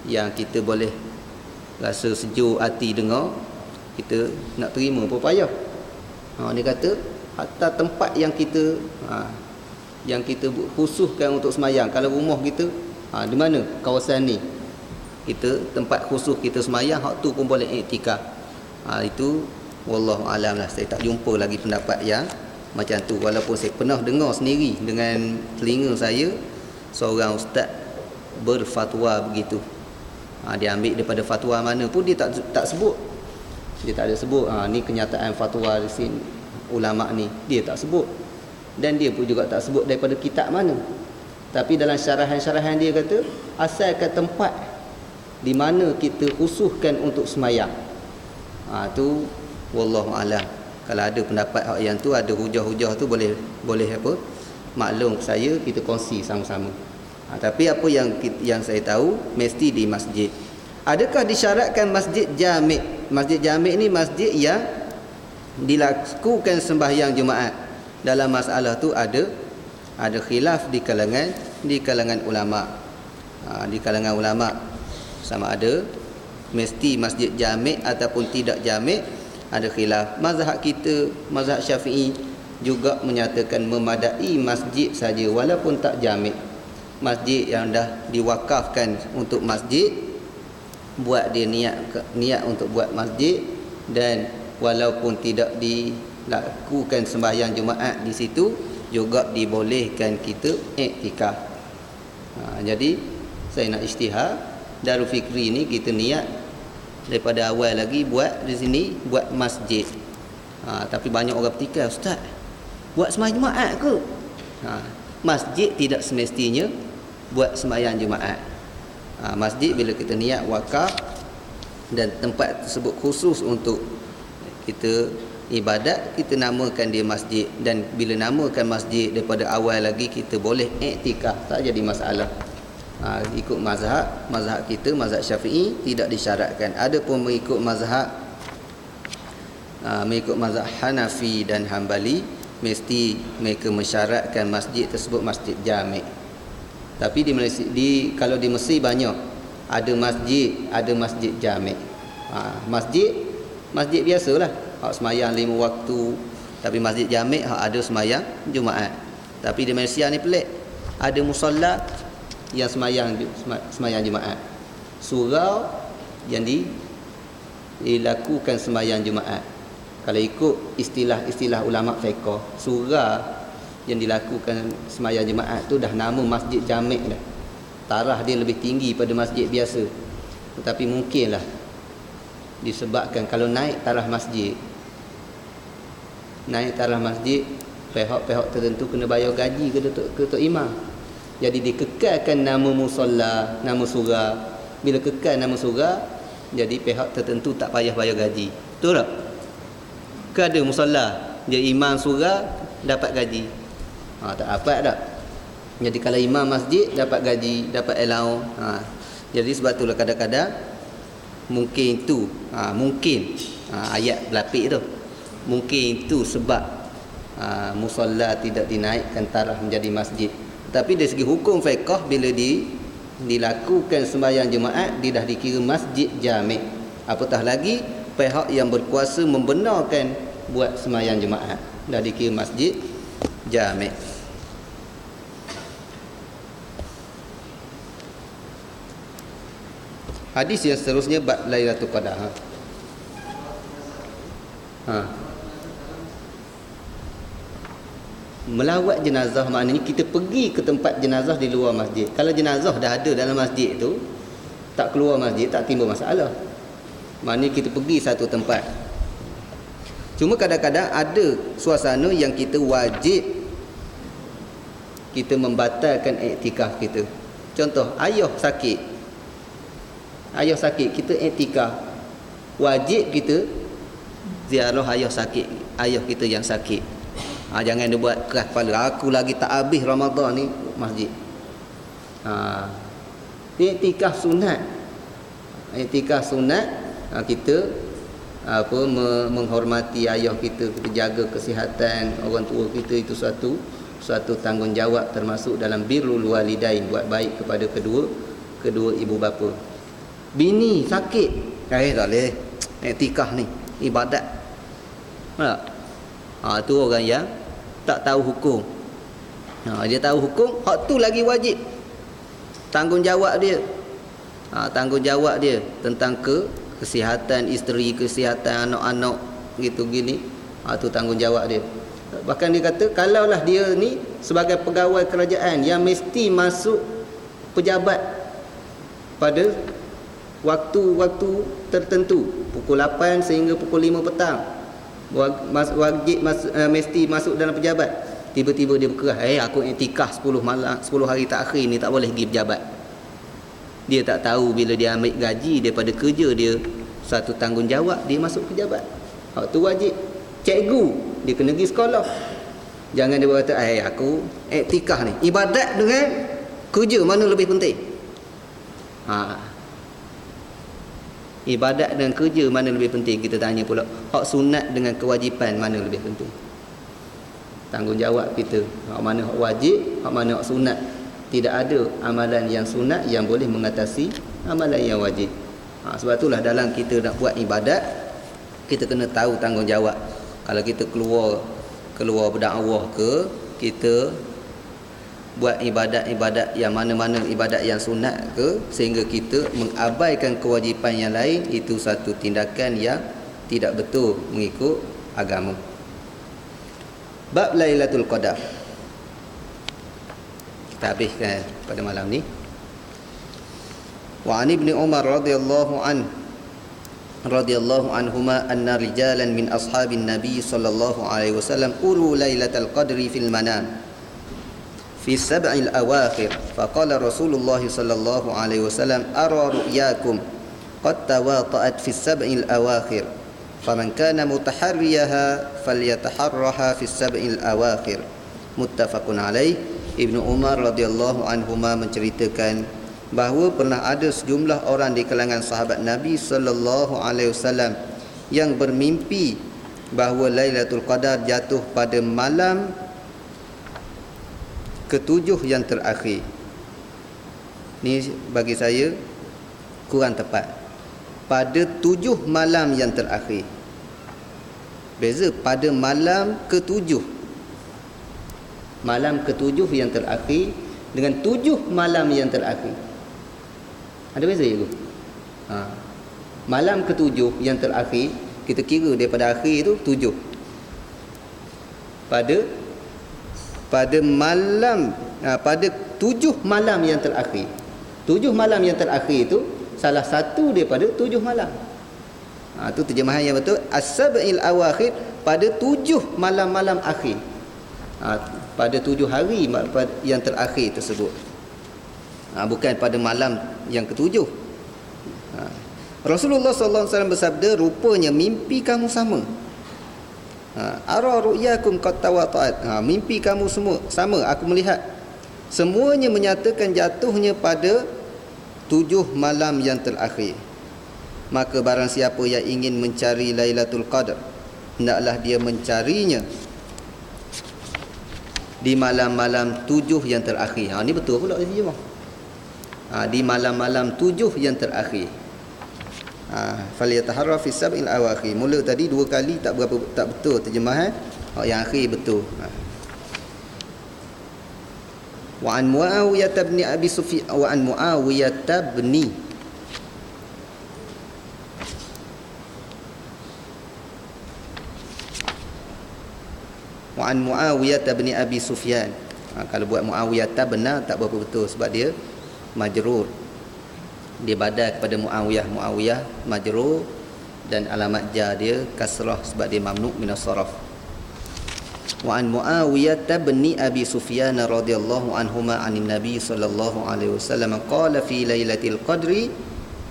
S1: yang kita boleh rasa sejuk hati dengar, kita nak terima pun payah. Dia kata hatta tempat yang kita khususkan untuk semayang, kalau rumah kita di mana kawasan ni kita tempat khusus kita semayang, hak tu pun boleh iktikaf. Itu wallahu alam lah. Saya tak jumpa lagi pendapat yang macam tu, walaupun saya pernah dengar sendiri dengan telinga saya seorang ustaz berfatwa begitu. Dia ambil daripada fatwa mana pun dia tak sebut. Dia tak ada sebut ni kenyataan fatwa di sini ulama ni, dia tak sebut. Dan dia pun juga tak sebut daripada kitab mana. Tapi dalam syarahan-syarahan dia kata asalkan tempat di mana kita khususkan untuk semayang, tu wallahu alam. Kalau ada pendapat yang tu, ada hujah-hujah tu, boleh apa, maklum saya, kita kongsi sama-sama. Tapi apa yang saya tahu, mesti di masjid. Adakah disyaratkan masjid jami'? Masjid jami' ni masjid yang dilakukan sembahyang Jumaat. Dalam masalah tu ada khilaf di kalangan ulama. Di kalangan ulama sama ada mesti masjid jami' ataupun tidak jami', ada khilaf. Mazhab kita, mazhab Syafi'i juga menyatakan memadai masjid saja walaupun tak jami'. Masjid yang dah diwakafkan untuk masjid, buat dia niat untuk buat masjid, dan walaupun tidak dilakukan sembahyang Jumaat di situ, juga dibolehkan kita iktikaf. Jadi saya nak isytihar, Darul Fikri ni kita niat daripada awal lagi buat di sini, buat masjid. Tapi banyak orang bertikai, ustaz, buat sembahyang Jumaat ke? Masjid tidak semestinya buat sembahyang Jumaat. Masjid bila kita niat wakaf dan tempat tersebut khusus untuk kita ibadat, kita namakan dia masjid. Dan bila namakan masjid daripada awal lagi, kita boleh iktikaf, tak jadi masalah. Ikut mazhab kita, mazhab Syafi'i, tidak disyaratkan. Adapun mengikut mazhab Hanafi dan Hambali, mesti mereka mensyaratkan masjid tersebut masjid jami'. Tapi di Malaysia, kalau di Mesir banyak ada masjid jami'. Masjid biasalah, hak semayang 5 waktu. Tapi masjid jami' hak ada semayang Jumaat. Tapi di Malaysia ni pelik, ada musalla yang semayang Jumaat, surau yang dilakukan semayang Jumaat. Kalau ikut istilah ulama fiqh, surau yang dilakukan semayang Jumaat tu dah nama masjid jami' dah. Taraf dia lebih tinggi pada masjid biasa. Tetapi mungkinlah disebabkan kalau naik taraf masjid, pihak-pihak tertentu kena bayar gaji ke tok imam. Jadi dikekalkan nama musalla, nama surau. Bila kekal nama surau, jadi pihak tertentu tak payah bayar gaji. Betul tak? Ke ada musalla, jadi imam surau dapat gaji? Tak dapat tak? Jadi kalau imam masjid dapat gaji, dapat allowance. Jadi sebab itulah kadang-kadang mungkin itu, ayat berlapik tu, mungkin itu sebab musalla tidak dinaikkan taraf menjadi masjid. Tapi dari segi hukum fiqh, bila dilakukan sembahyang jemaat, dia dah dikira masjid jami'. Apatah lagi pihak yang berkuasa membenarkan buat sembahyang jemaat, dah dikira masjid jami'. Hadis yang seterusnya bab Lailatul Qadar. Melawat jenazah maknanya kita pergi ke tempat jenazah di luar masjid. Kalau jenazah dah ada dalam masjid tu, tak keluar masjid, tak timbul masalah. Maknanya kita pergi satu tempat. Cuma kadang-kadang ada suasana yang kita wajib kita membatalkan iktikaf kita. Contoh, ayah sakit, kita iktikaf. Wajib kita ziarah ayah sakit, ayah kita yang sakit. Jangan dia buat keras kepala, aku lagi tak habis Ramadan ni masjid. Iktikaf sunat. Kita menghormati ayah kita, kita jaga kesihatan orang tua kita, itu suatu tanggungjawab, termasuk dalam birrul walidain, buat baik kepada kedua ibu bapa. Bini sakit, tak boleh iktikaf ni, ibadat. Tu orang yang tak tahu hukum. Dia tahu hukum, hak tu lagi wajib. Tanggungjawab dia tentang kesihatan isteri, kesihatan anak-anak gitu gini. Tu tanggungjawab dia. Bahkan dia kata, kalaulah dia ni sebagai pegawai kerajaan yang mesti masuk pejabat pada waktu-waktu tertentu, pukul 8 sehingga pukul 5 petang, wajib mesti masuk dalam pejabat. Tiba-tiba dia berkerah, aku iktikaf 10 hari terakhir ni tak boleh pergi pejabat. Dia tak tahu bila dia ambil gaji daripada kerja dia, satu tanggungjawab dia masuk pejabat. Hak tu wajib. Cikgu, dia kena pergi sekolah. Jangan dia berkata, aku iktikaf ni. Ibadat dengan kerja mana lebih penting? Ibadat dan kerja mana lebih penting? Kita tanya pula, hak sunat dengan kewajipan mana lebih penting? Tanggungjawab kita, hak mana hak wajib, hak mana hak sunat. Tidak ada amalan yang sunat yang boleh mengatasi amalan yang wajib. Sebab itulah dalam kita nak buat ibadat, kita kena tahu tanggungjawab. Kalau kita keluar berdakwah ke, kita buat ibadat-ibadat yang mana-mana ibadat yang sunat ke, sehingga kita mengabaikan kewajipan yang lain, itu satu tindakan yang tidak betul mengikut agama. Bab Lailatul Qadar kita habiskan pada malam ni. Wa an Ibn Umar radhiyallahu anhuma anna rijalan min ashabin Nabi sallallahu alaihi wasallam uru Lailatul Qadri fil manam في السبع الأواخر فقال رسول الله صلى الله عليه وسلم أرى رؤياكم قد تواطأت في السبع الأواخر فمن كان متحريها فليتحرها في السبع الأواخر متفق عليه. Ibnu Umar radhiyallahu anhuma menceritakan bahawa pernah ada sejumlah orang di kalangan sahabat Nabi sallallahu alaihi wasallam yang bermimpi bahawa Lailatul Qadar jatuh pada malam ketujuh yang terakhir. Ni bagi saya kurang tepat. Pada 7 malam yang terakhir. Beza pada malam ketujuh. Malam ketujuh yang terakhir dengan 7 malam yang terakhir. Ada beza je tu? Malam ketujuh yang terakhir, kita kira daripada akhir tu 7. Pada 7 malam yang terakhir. 7 malam yang terakhir itu salah satu daripada 7 malam. Itu terjemahan yang betul. As-sab'il awakhir, pada 7 malam-malam akhir. Pada 7 hari yang terakhir tersebut. Bukan pada malam yang ketujuh. Rasulullah sallallahu alaihi wasallam bersabda, rupanya mimpi kamu sama. Ara ru'yakum qad tawata'at. Mimpi kamu semua sama, aku melihat. Semuanya menyatakan jatuhnya pada 7 malam yang terakhir. Maka barang siapa yang ingin mencari Lailatul Qadar, hendaklah dia mencarinya di malam-malam 7 yang terakhir. Ni betul pula terjemah. Di malam-malam 7 yang terakhir. Falyataharra fi sab'il awakhir. Mula tadi 2 kali tak betul terjemahan. Yang akhir betul. Wa an Muawiyah bin Abi Sufyan wa an Muawiyah bin Wa an Muawiyah bin Abi Sufyan. Kalau buat Muawiyah benar tak berapa betul sebab dia majrur. Dia badal kepada Muawiyah. Muawiyah majrur dan alamat jar dia kasrah sebab dia mamnu' min as-sarf. Wa an Muawiyah bin Abi Sufyan radhiyallahu anhuma 'anil Nabi sallallahu alaihi wasallam qala fi lailatul qadri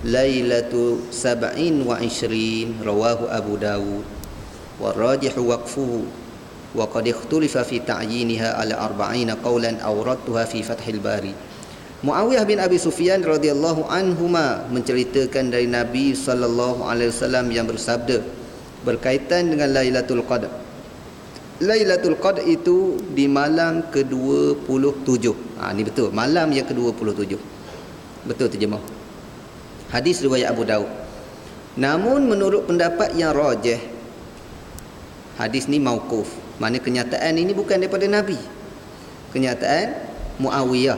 S1: lailatu 27 rawahu Abu Dawud wa rajih waqfuhu wa qad ikhtulifa fi ta'yinha ala 40 qawlan awradtuha fi Fathil Bari. Muawiyah bin Abi Sufyan radhiyallahu anhuma menceritakan dari Nabi sallallahu alaihi wasallam yang bersabda berkaitan dengan Lailatul Qadar. Lailatul Qadar itu di malam ke-27. Ni betul, malam yang ke-27. Betul terjemah. Hadis riwayat Abu Daud. Namun menurut pendapat yang rajih, hadis ni mauquf. Mana kenyataan ini bukan daripada Nabi. Kenyataan Muawiyah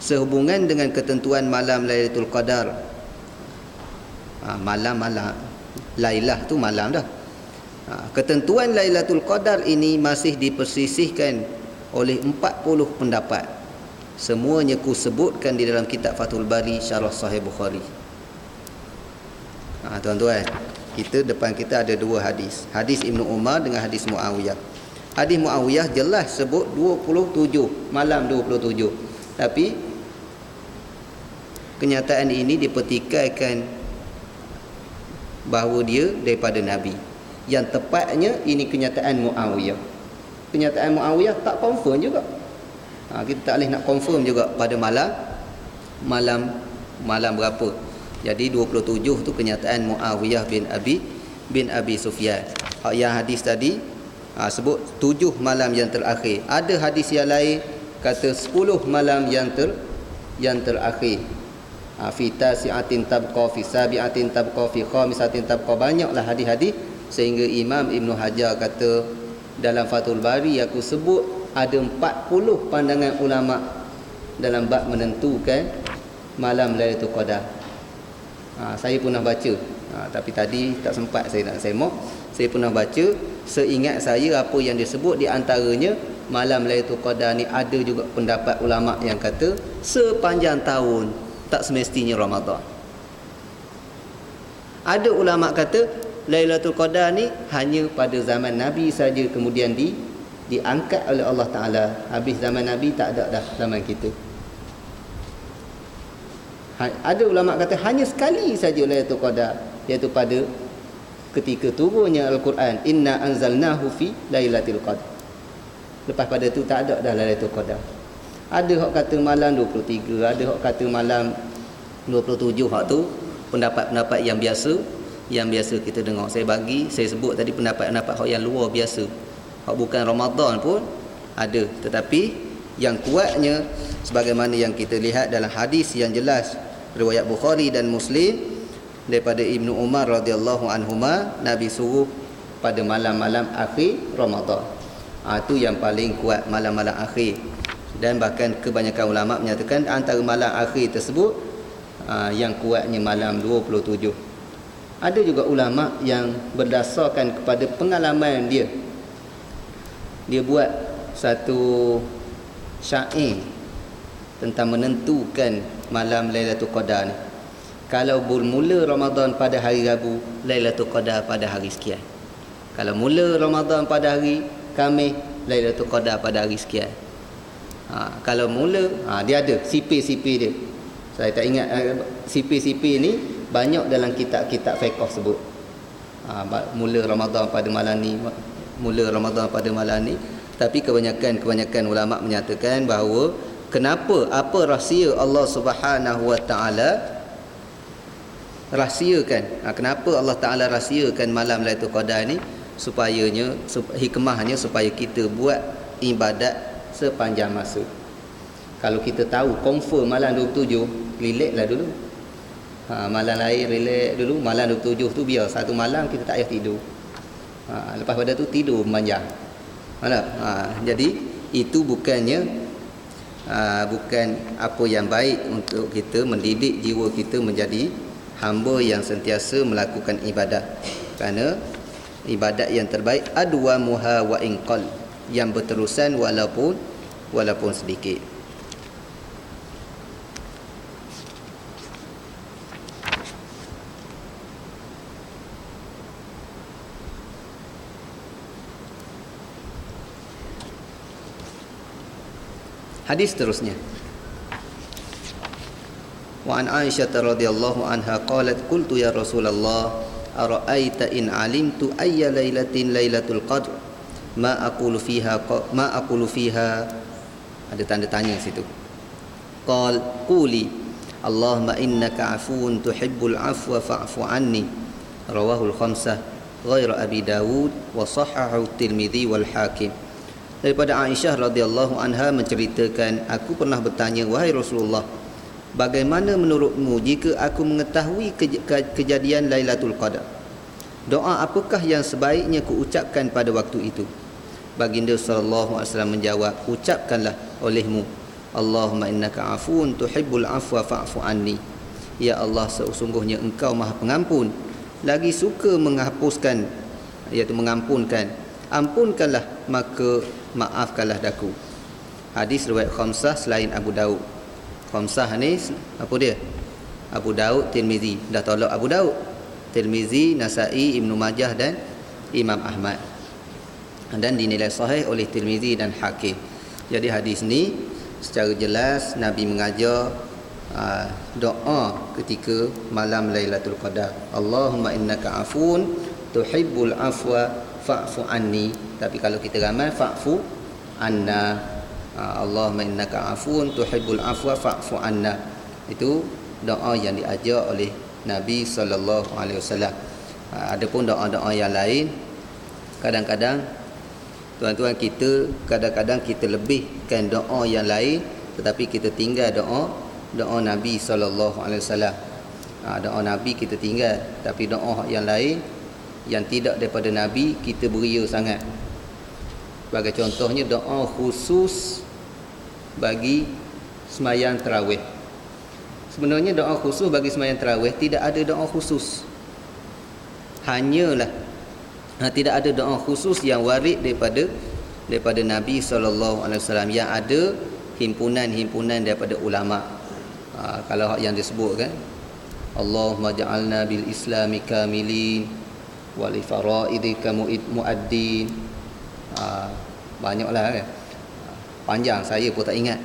S1: sehubungan dengan ketentuan malam Lailatul Qadar. Malam-malam Lailah tu malam dah. Ketentuan Lailatul Qadar ini masih dipersisihkan oleh 40 pendapat. Semuanya ku sebutkan di dalam kitab Fathul Bari Syarah Sahih Bukhari. Tuan-tuan, depan kita ada 2 hadis. Hadis Ibnu Umar dengan hadis Muawiyah. Hadis Muawiyah jelas sebut 27, malam 27. Tapi kenyataan ini dipertikaikan bahawa dia daripada Nabi. Yang tepatnya ini kenyataan Muawiyah. Kenyataan Muawiyah tak confirm juga. Kita tak boleh nak confirm juga pada malam berapa. Jadi 27 tu kenyataan Muawiyah bin Abi Sufyan. Yang hadis tadi sebut 7 malam yang terakhir. Ada hadis yang lain kata 10 malam yang terakhir. Fi tasi'atin tabqa, fi sabi'atin tabqa, fi khamisatin tabqa. Banyaklah hadis-hadis sehingga Imam Ibn Hajar kata dalam Fathul Bari aku sebut ada 40 pandangan ulama dalam bab menentukan malam Lailatul Qadar. Saya pernah baca, tapi tadi tak sempat saya nak semak. Saya pernah baca, seingat saya apa yang disebut di antaranya malam Lailatul Qadar ni ada juga pendapat ulama yang kata sepanjang tahun, tak semestinya Ramadan. Ada ulama kata Lailatul Qadar ni hanya pada zaman Nabi saja, kemudian diangkat oleh Allah Ta'ala. Habis zaman Nabi tak ada dah zaman kita. Ada ulama kata hanya sekali saja Lailatul Qadar, iaitu pada ketika turunnya Al-Quran, inna anzalnahu fi lailatul qadar. Lepas pada tu tak ada dah Lailatul Qadar. Ada hak kata malam 23, ada hak kata malam 27. Hak tu pendapat-pendapat yang biasa kita dengar. Saya sebut tadi pendapat-pendapat hak yang luar biasa. Hak bukan Ramadan pun ada. Tetapi yang kuatnya sebagaimana yang kita lihat dalam hadis yang jelas riwayat Bukhari dan Muslim daripada Ibnu Umar radhiyallahu anhuma, Nabi suruh pada malam-malam akhir Ramadan. Itu yang paling kuat, malam-malam akhir. Dan bahkan kebanyakan ulama menyatakan antara malam akhir tersebut yang kuatnya malam 27. Ada juga ulama yang berdasarkan kepada pengalaman dia buat satu syair tentang menentukan malam Lailatul Qadar ni. Kalau bermula Ramadan pada hari Rabu, Lailatul Qadar pada hari sekian. Kalau mula Ramadan pada hari Khamis, Lailatul Qadar pada hari sekian. Kalau mula, dia ada sipir-sipir dia. Saya tak ingat sipir-sipir ni banyak dalam kitab-kitab fiqh sebut. Mula Ramadan pada malam ni, mula Ramadan pada malam ni. Tapi kebanyakan ulama menyatakan bahawa apa rahsia Allah Subhanahu wa taala rahsiakan. Kenapa Allah Taala rahsiakan malam Lailatul Qadar ni? Hikmahnya supaya kita buat ibadat sepanjang masa. Kalau kita tahu confirm malam 27, relaxlah dulu. Malam lain relax dulu, malam 27 tu biar satu malam kita tak payah tidur. Lepas pada tu tidur memanjang. Jadi itu bukan apa yang baik untuk kita mendidik jiwa kita menjadi hamba yang sentiasa melakukan ibadah. Kerana ibadat yang terbaik adwamuha wa inqal, yang berterusan walaupun sedikit. Hadis seterusnya. Wa an Aisyah radhiyallahu anha qalat qultu ya Rasulullah ara'aita in alimtu ayya lailatin lailatul qadr ma aqulu fiha ada tanda tanya situ. Qal quli Allahumma innaka afuwun tuhibbul afwa fa'fu anni, rawahul khamsah ghaira Abi Dawud wa sahahahu Tirmizi wal Hakim. Daripada Aisyah radhiyallahu anha menceritakan, aku pernah bertanya, wahai Rasulullah, bagaimana menurutmu jika aku mengetahui kejadian Lailatul Qadar? Doa apakah yang sebaiknya kuucapkan pada waktu itu? Baginda sallallahu alaihi wasallam menjawab, ucapkanlah olehmu, Allahumma innaka afuun tuhibbul afwa fa'fu anni. Ya Allah, sesungguhnya engkau Maha Pengampun, lagi suka menghapuskan, iaitu mengampunkan. Ampunkanlah, maka maafkanlah daku. Hadis riwayat khamsah selain Abu Daud. Khamsah ni apa dia? Abu Daud, Tirmizi. Dah tolak Abu Daud, Tirmizi, Nasa'i, Ibnu Majah dan Imam Ahmad. Dan dinilai sahih oleh Tirmizi dan Hakim. Jadi hadis ni secara jelas Nabi mengajar doa ketika malam Lailatul Qadar. Allahumma innaka afuun tuhibbul afwa fa'fu anni. Tapi kalau kita ramal fa'fu anna. Allahumma innaka afuun tuhibbul afwa fa'fu anna. Itu doa yang diajar oleh Nabi sallallahu alaihi wasallam. Adapun doa-doa yang lain, kadang-kadang tuan-tuan kita kita lebihkan doa yang lain, tetapi kita tinggal doa Nabi sallallahu alaihi wasallam. Doa Nabi kita tinggal, tapi doa yang lain yang tidak daripada Nabi kita beria sangat. Sebagai contohnya doa khusus bagi sembahyang tarawih. Sebenarnya doa khusus bagi sembahyang tarawih tidak ada doa khusus. Tidak ada doa khusus yang warid daripada Nabi sallallahu alaihi wasallam. Yang ada himpunan-himpunan daripada ulama. Kalau yang disebut kan, Allahumma ja'alna bil islami kamilin wa li faraidika muaddin. Banyaklah kan. Panjang saya pun tak ingat.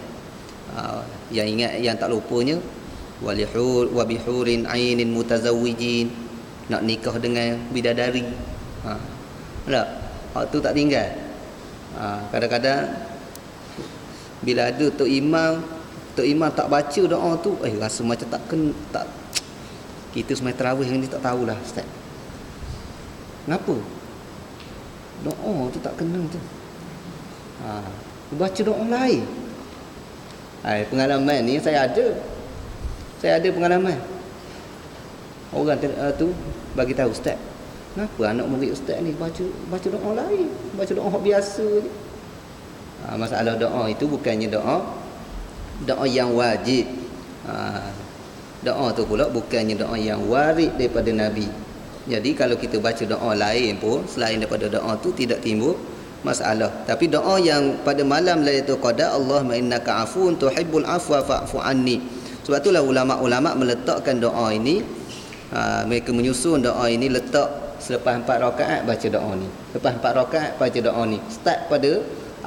S1: Yang ingat, yang tak lupanya wa bihurin ainin mutazawwijin, nak nikah dengan bidadari. Tak? Hak tu tak tinggal. Kadang-kadang bila ada Tok Imam tak baca doa tu, rasa macam tak kita semai tarawih ni tak tahulah ustaz. Kenapa? Doa tu tak kena tu. Baca doa lain. Pengalaman ni saya ada pengalaman. Orang tu bagi tahu, ustaz, kenapa anak murid ustaz ni baca doa lain, baca doa biasa je. Masalah doa itu bukannya doa yang wajib. Doa tu pula bukannya doa yang warid daripada Nabi. Jadi kalau kita baca doa lain pun selain daripada doa tu tidak timbul masalah. Tapi doa yang pada malam Lailatul Qadar, Allahumma innaka afuun tuhibbul afwa fa'fu anni. Sebab itulah ulama-ulama meletakkan doa ini, mereka menyusun doa ini, letak selepas 4 rakaat baca doa ni. Lepas 4 rakaat baca doa ni. Start pada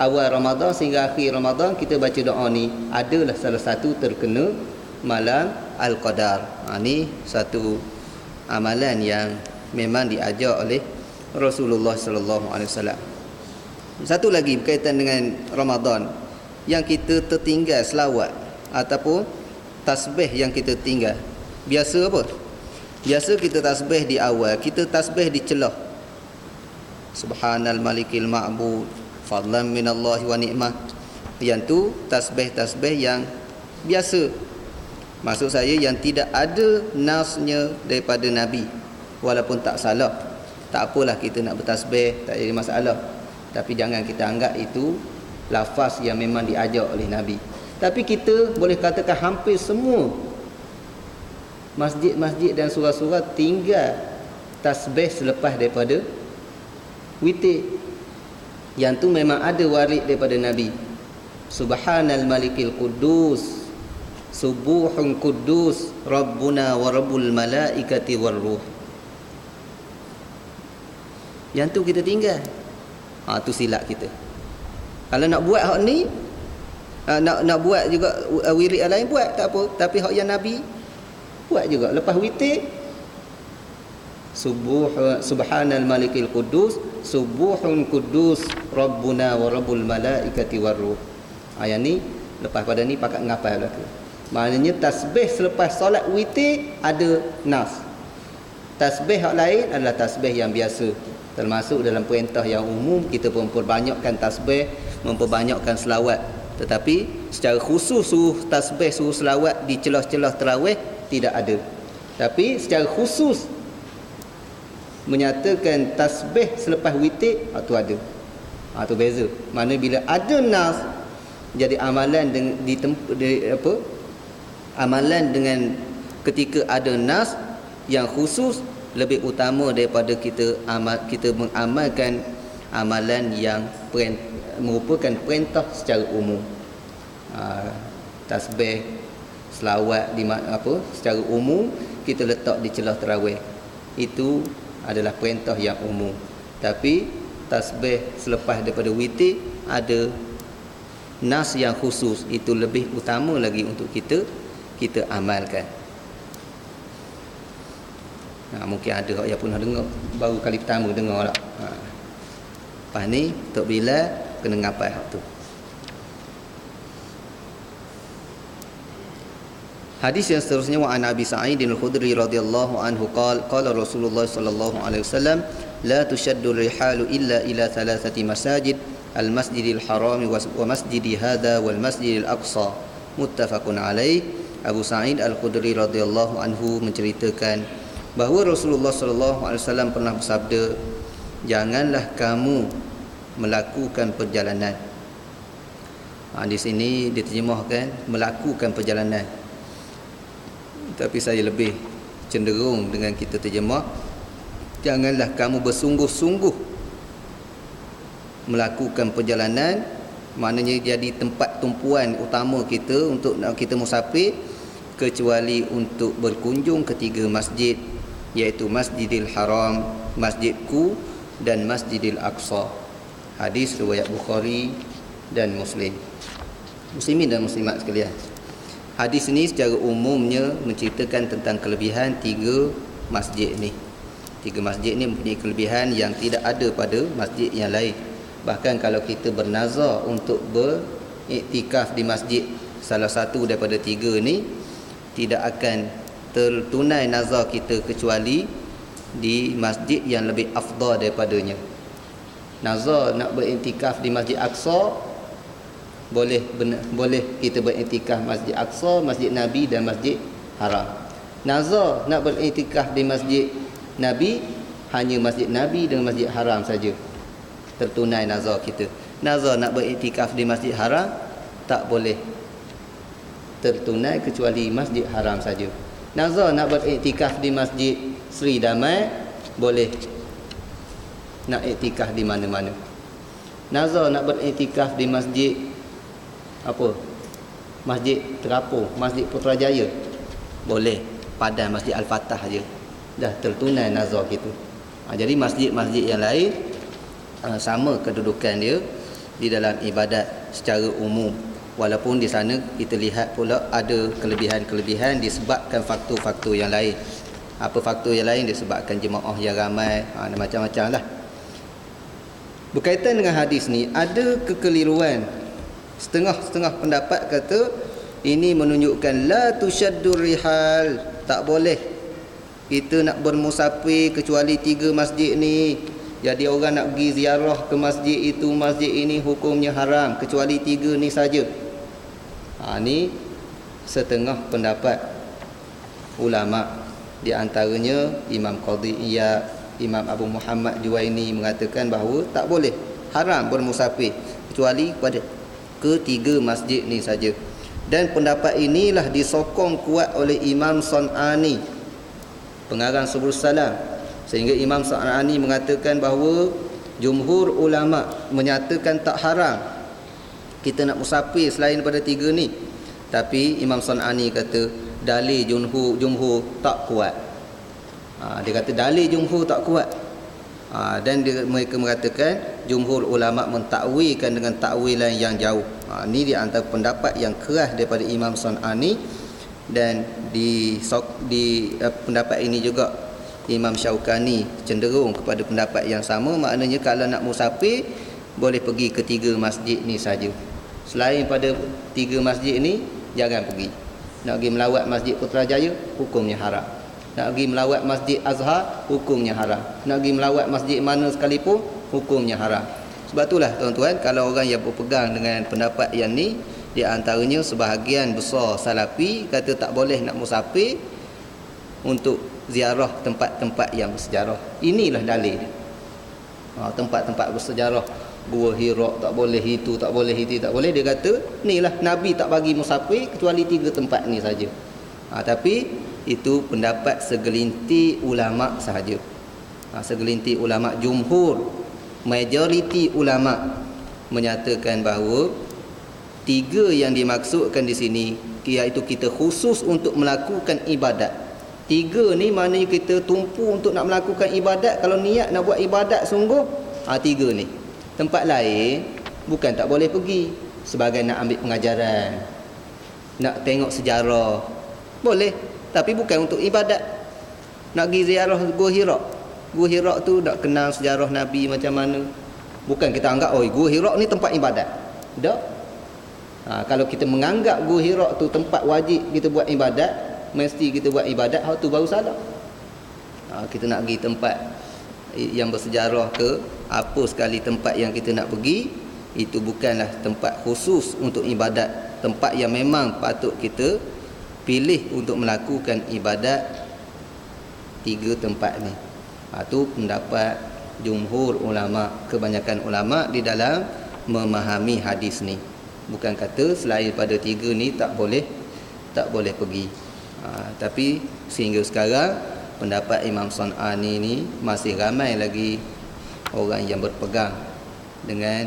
S1: awal Ramadan sehingga akhir Ramadan kita baca doa ni. Adalah salah satu terkena malam Al-Qadar. Ni satu amalan yang memang diajar oleh Rasulullah sallallahu alaihi wasallam. Satu lagi berkaitan dengan Ramadan, yang kita tertinggal selawat ataupun tasbih yang kita tinggal. Biasa apa? Biasa kita tasbih di awal, kita tasbih di celah. Subhanal malikil ma'bud, fadlan minallahi wa ni'mah. Yang tu tasbih-tasbih yang biasa. Maksud saya yang tidak ada nasnya daripada Nabi. Walaupun tak salah, tak apalah kita nak bertasbih, tak jadi masalah. Tapi jangan kita anggap itu lafaz yang memang diajar oleh Nabi. Tapi kita boleh katakan hampir semua masjid-masjid dan surau-surau tinggal tasbih selepas daripada witir. Yang tu memang ada warid daripada Nabi. Subhanal malikil quddus, subuhun quddus, rabbuna wa rabbul malaikati war ruh. Yang tu kita tinggal. Tu silap kita. Kalau nak buat hak ni, nak buat juga wirid lain buat tak apa, tapi hak yang Nabi buat juga lepas witir. Subhanal malikil quddus, subuhun quddus, rabbuna wa rabbul malaikati war ruh. Yang ni lepas pada ni pakat ngapal belaka. Maknanya tasbih selepas solat witir ada nas. Tasbih hak lain adalah tasbih yang biasa. Termasuk dalam perintah yang umum kita pun memperbanyakkan tasbih, memperbanyakkan selawat. Tetapi secara khusus suruh tasbih, suruh selawat di celah-celah tarawih tidak ada. Tapi secara khusus menyatakan tasbih selepas witir, tu ada. Tu beza. Mana bila ada nas, jadi amalan amalan dengan ketika ada nas yang khusus lebih utama daripada kita mengamalkan amalan yang merupakan perintah secara umum. Tasbih, selawat secara umum kita letak di celah tarawih. Itu adalah perintah yang umum. Tapi tasbih selepas daripada witir ada nas yang khusus, itu lebih utama lagi untuk kita amalkan. Mungkin ada yang pun dengar, baru kali pertama dengar lah. Lepas ni Tok Bilal kena ngapai hak tu. Hadis yang seterusnya, wa an Abi Sa'id al-Khudri radhiyallahu anhu qala Rasulullah sallallahu alaihi wasallam la tushaddu rihalu illa ila thalathati masajid al-masjidil harami wa masjidi hadha wal masjidil aqsa, muttafaqun alaih. Abu Sa'id al-Khudri radhiyallahu anhu menceritakan bahawa Rasulullah sallallahu alaihi wasallam pernah bersabda, janganlah kamu melakukan perjalanan. Di sini diterjemahkan melakukan perjalanan. Tapi saya lebih cenderung dengan kita terjemah, janganlah kamu bersungguh-sungguh melakukan perjalanan. Maknanya jadi tempat tumpuan utama kita untuk kita musafir, kecuali untuk berkunjung ke tiga masjid, iaitu Masjidil Haram, Masjidku dan Masjidil Aqsa. Hadis riwayat Bukhari dan Muslim. Muslimin dan muslimat sekalian, hadis ini secara umumnya menceritakan tentang kelebihan tiga masjid ni. Tiga masjid ni mempunyai kelebihan yang tidak ada pada masjid yang lain. Bahkan kalau kita bernazar untuk beriktikaf di masjid salah satu daripada tiga ni, tidak akan tertunai nazar kita kecuali di masjid yang lebih afdal daripadanya. Nazar nak beriktikaf di Masjid Aqsa, boleh kita beriktikaf Masjid Aqsa, Masjid Nabi dan Masjid Haram. Nazar nak beriktikaf di Masjid Nabi, hanya Masjid Nabi dan Masjid Haram saja tertunai nazar kita. Nazar nak beriktikaf di Masjid Haram tak boleh tertunai kecuali Masjid Haram saja. Nazar nak beriktikaf di Masjid Sri Damai, boleh nak iktikaf di mana-mana. Nazar nak beriktikaf di Masjid Masjid Terapung, Masjid Putrajaya, boleh pada Masjid Al-Fatah saja. Dah tertunai nazar kita. Jadi masjid-masjid yang lain sama kedudukan dia di dalam ibadat secara umum. Walaupun di sana kita lihat pula ada kelebihan-kelebihan disebabkan faktor-faktor yang lain. Apa faktor yang lain? Disebabkan jemaah yang ramai, macam-macam lah. Berkaitan dengan hadis ni, ada kekeliruan. Setengah-setengah pendapat kata ini menunjukkan la tushaddur rihal, tak boleh kita nak bermusafir kecuali tiga masjid ni. Jadi orang nak pergi ziarah ke masjid itu, masjid ini hukumnya haram kecuali 3 ni saja. Ni setengah pendapat ulama. Di antaranya Imam Qadhi Iyad, Imam Abu Muhammad Juwaini mengatakan bahawa tak boleh, haram bermusafir kecuali pada ketiga masjid ni saja. Dan pendapat inilah disokong kuat oleh Imam San'ani, pengarang Subul Salam, sehingga Imam San'ani mengatakan bahawa jumhur ulama menyatakan tak haram kita nak musafir selain daripada 3 ni. Tapi Imam San'ani kata dalil jumhur tak kuat. Dia kata dalil jumhur tak kuat. Dan mereka mengatakan jumhur ulama mentakwilkan dengan takwilan yang jauh. Ini di antara pendapat yang keras daripada Imam San'ani. Dan di pendapat ini juga Imam Syaukani cenderung kepada pendapat yang sama. Maknanya kalau nak musafir boleh pergi ke 3 masjid ni saja. Selain pada 3 masjid ni jangan pergi. Nak pergi melawat Masjid Putrajaya, hukumnya haram. Nak pergi melawat Masjid Azhar, hukumnya haram. Nak pergi melawat masjid mana sekalipun, hukumnya haram. Sebab itulah tuan-tuan, kalau orang yang berpegang dengan pendapat yang ni, di antaranya sebahagian besar Salafi kata tak boleh nak musafir untuk ziarah tempat-tempat yang bersejarah. Inilah dalil. Tempat-tempat bersejarah, Gua Hira tak boleh, itu tak boleh, itu tak boleh. Dia kata inilah Nabi tak bagi musafir kecuali 3 tempat ni saja. Tapi itu pendapat segelintir ulama sahaja. Segelintir ulama, jumhur, majoriti ulama menyatakan bahawa 3 yang dimaksudkan di sini iaitu kita khusus untuk melakukan ibadat. 3 ni maknanya kita tumpu untuk nak melakukan ibadat. Kalau niat nak buat ibadat sungguh, 3 ni. Tempat lain bukan tak boleh pergi, sebagai nak ambil pengajaran, nak tengok sejarah, boleh, tapi bukan untuk ibadat. Nak pergi ziarah Gua Hira, Gua Hira tu nak kenal sejarah Nabi macam mana. Bukan kita anggap Gua Hira ni tempat ibadat. Tak. Kalau kita menganggap Gua Hira tu tempat wajib kita buat ibadat, mesti kita buat ibadat, hal tu baru salah. Kita nak pergi tempat yang bersejarah ke apa sekali tempat yang kita nak pergi, itu bukanlah tempat khusus untuk ibadat. Tempat yang memang patut kita pilih untuk melakukan ibadat 3 tempat ni. Itu pendapat jumhur ulama, kebanyakan ulama di dalam memahami hadis ni. Bukan kata selain pada 3 ni tak boleh pergi. Tapi sehingga sekarang pendapat Imam San'ani ni masih ramai lagi orang yang berpegang dengan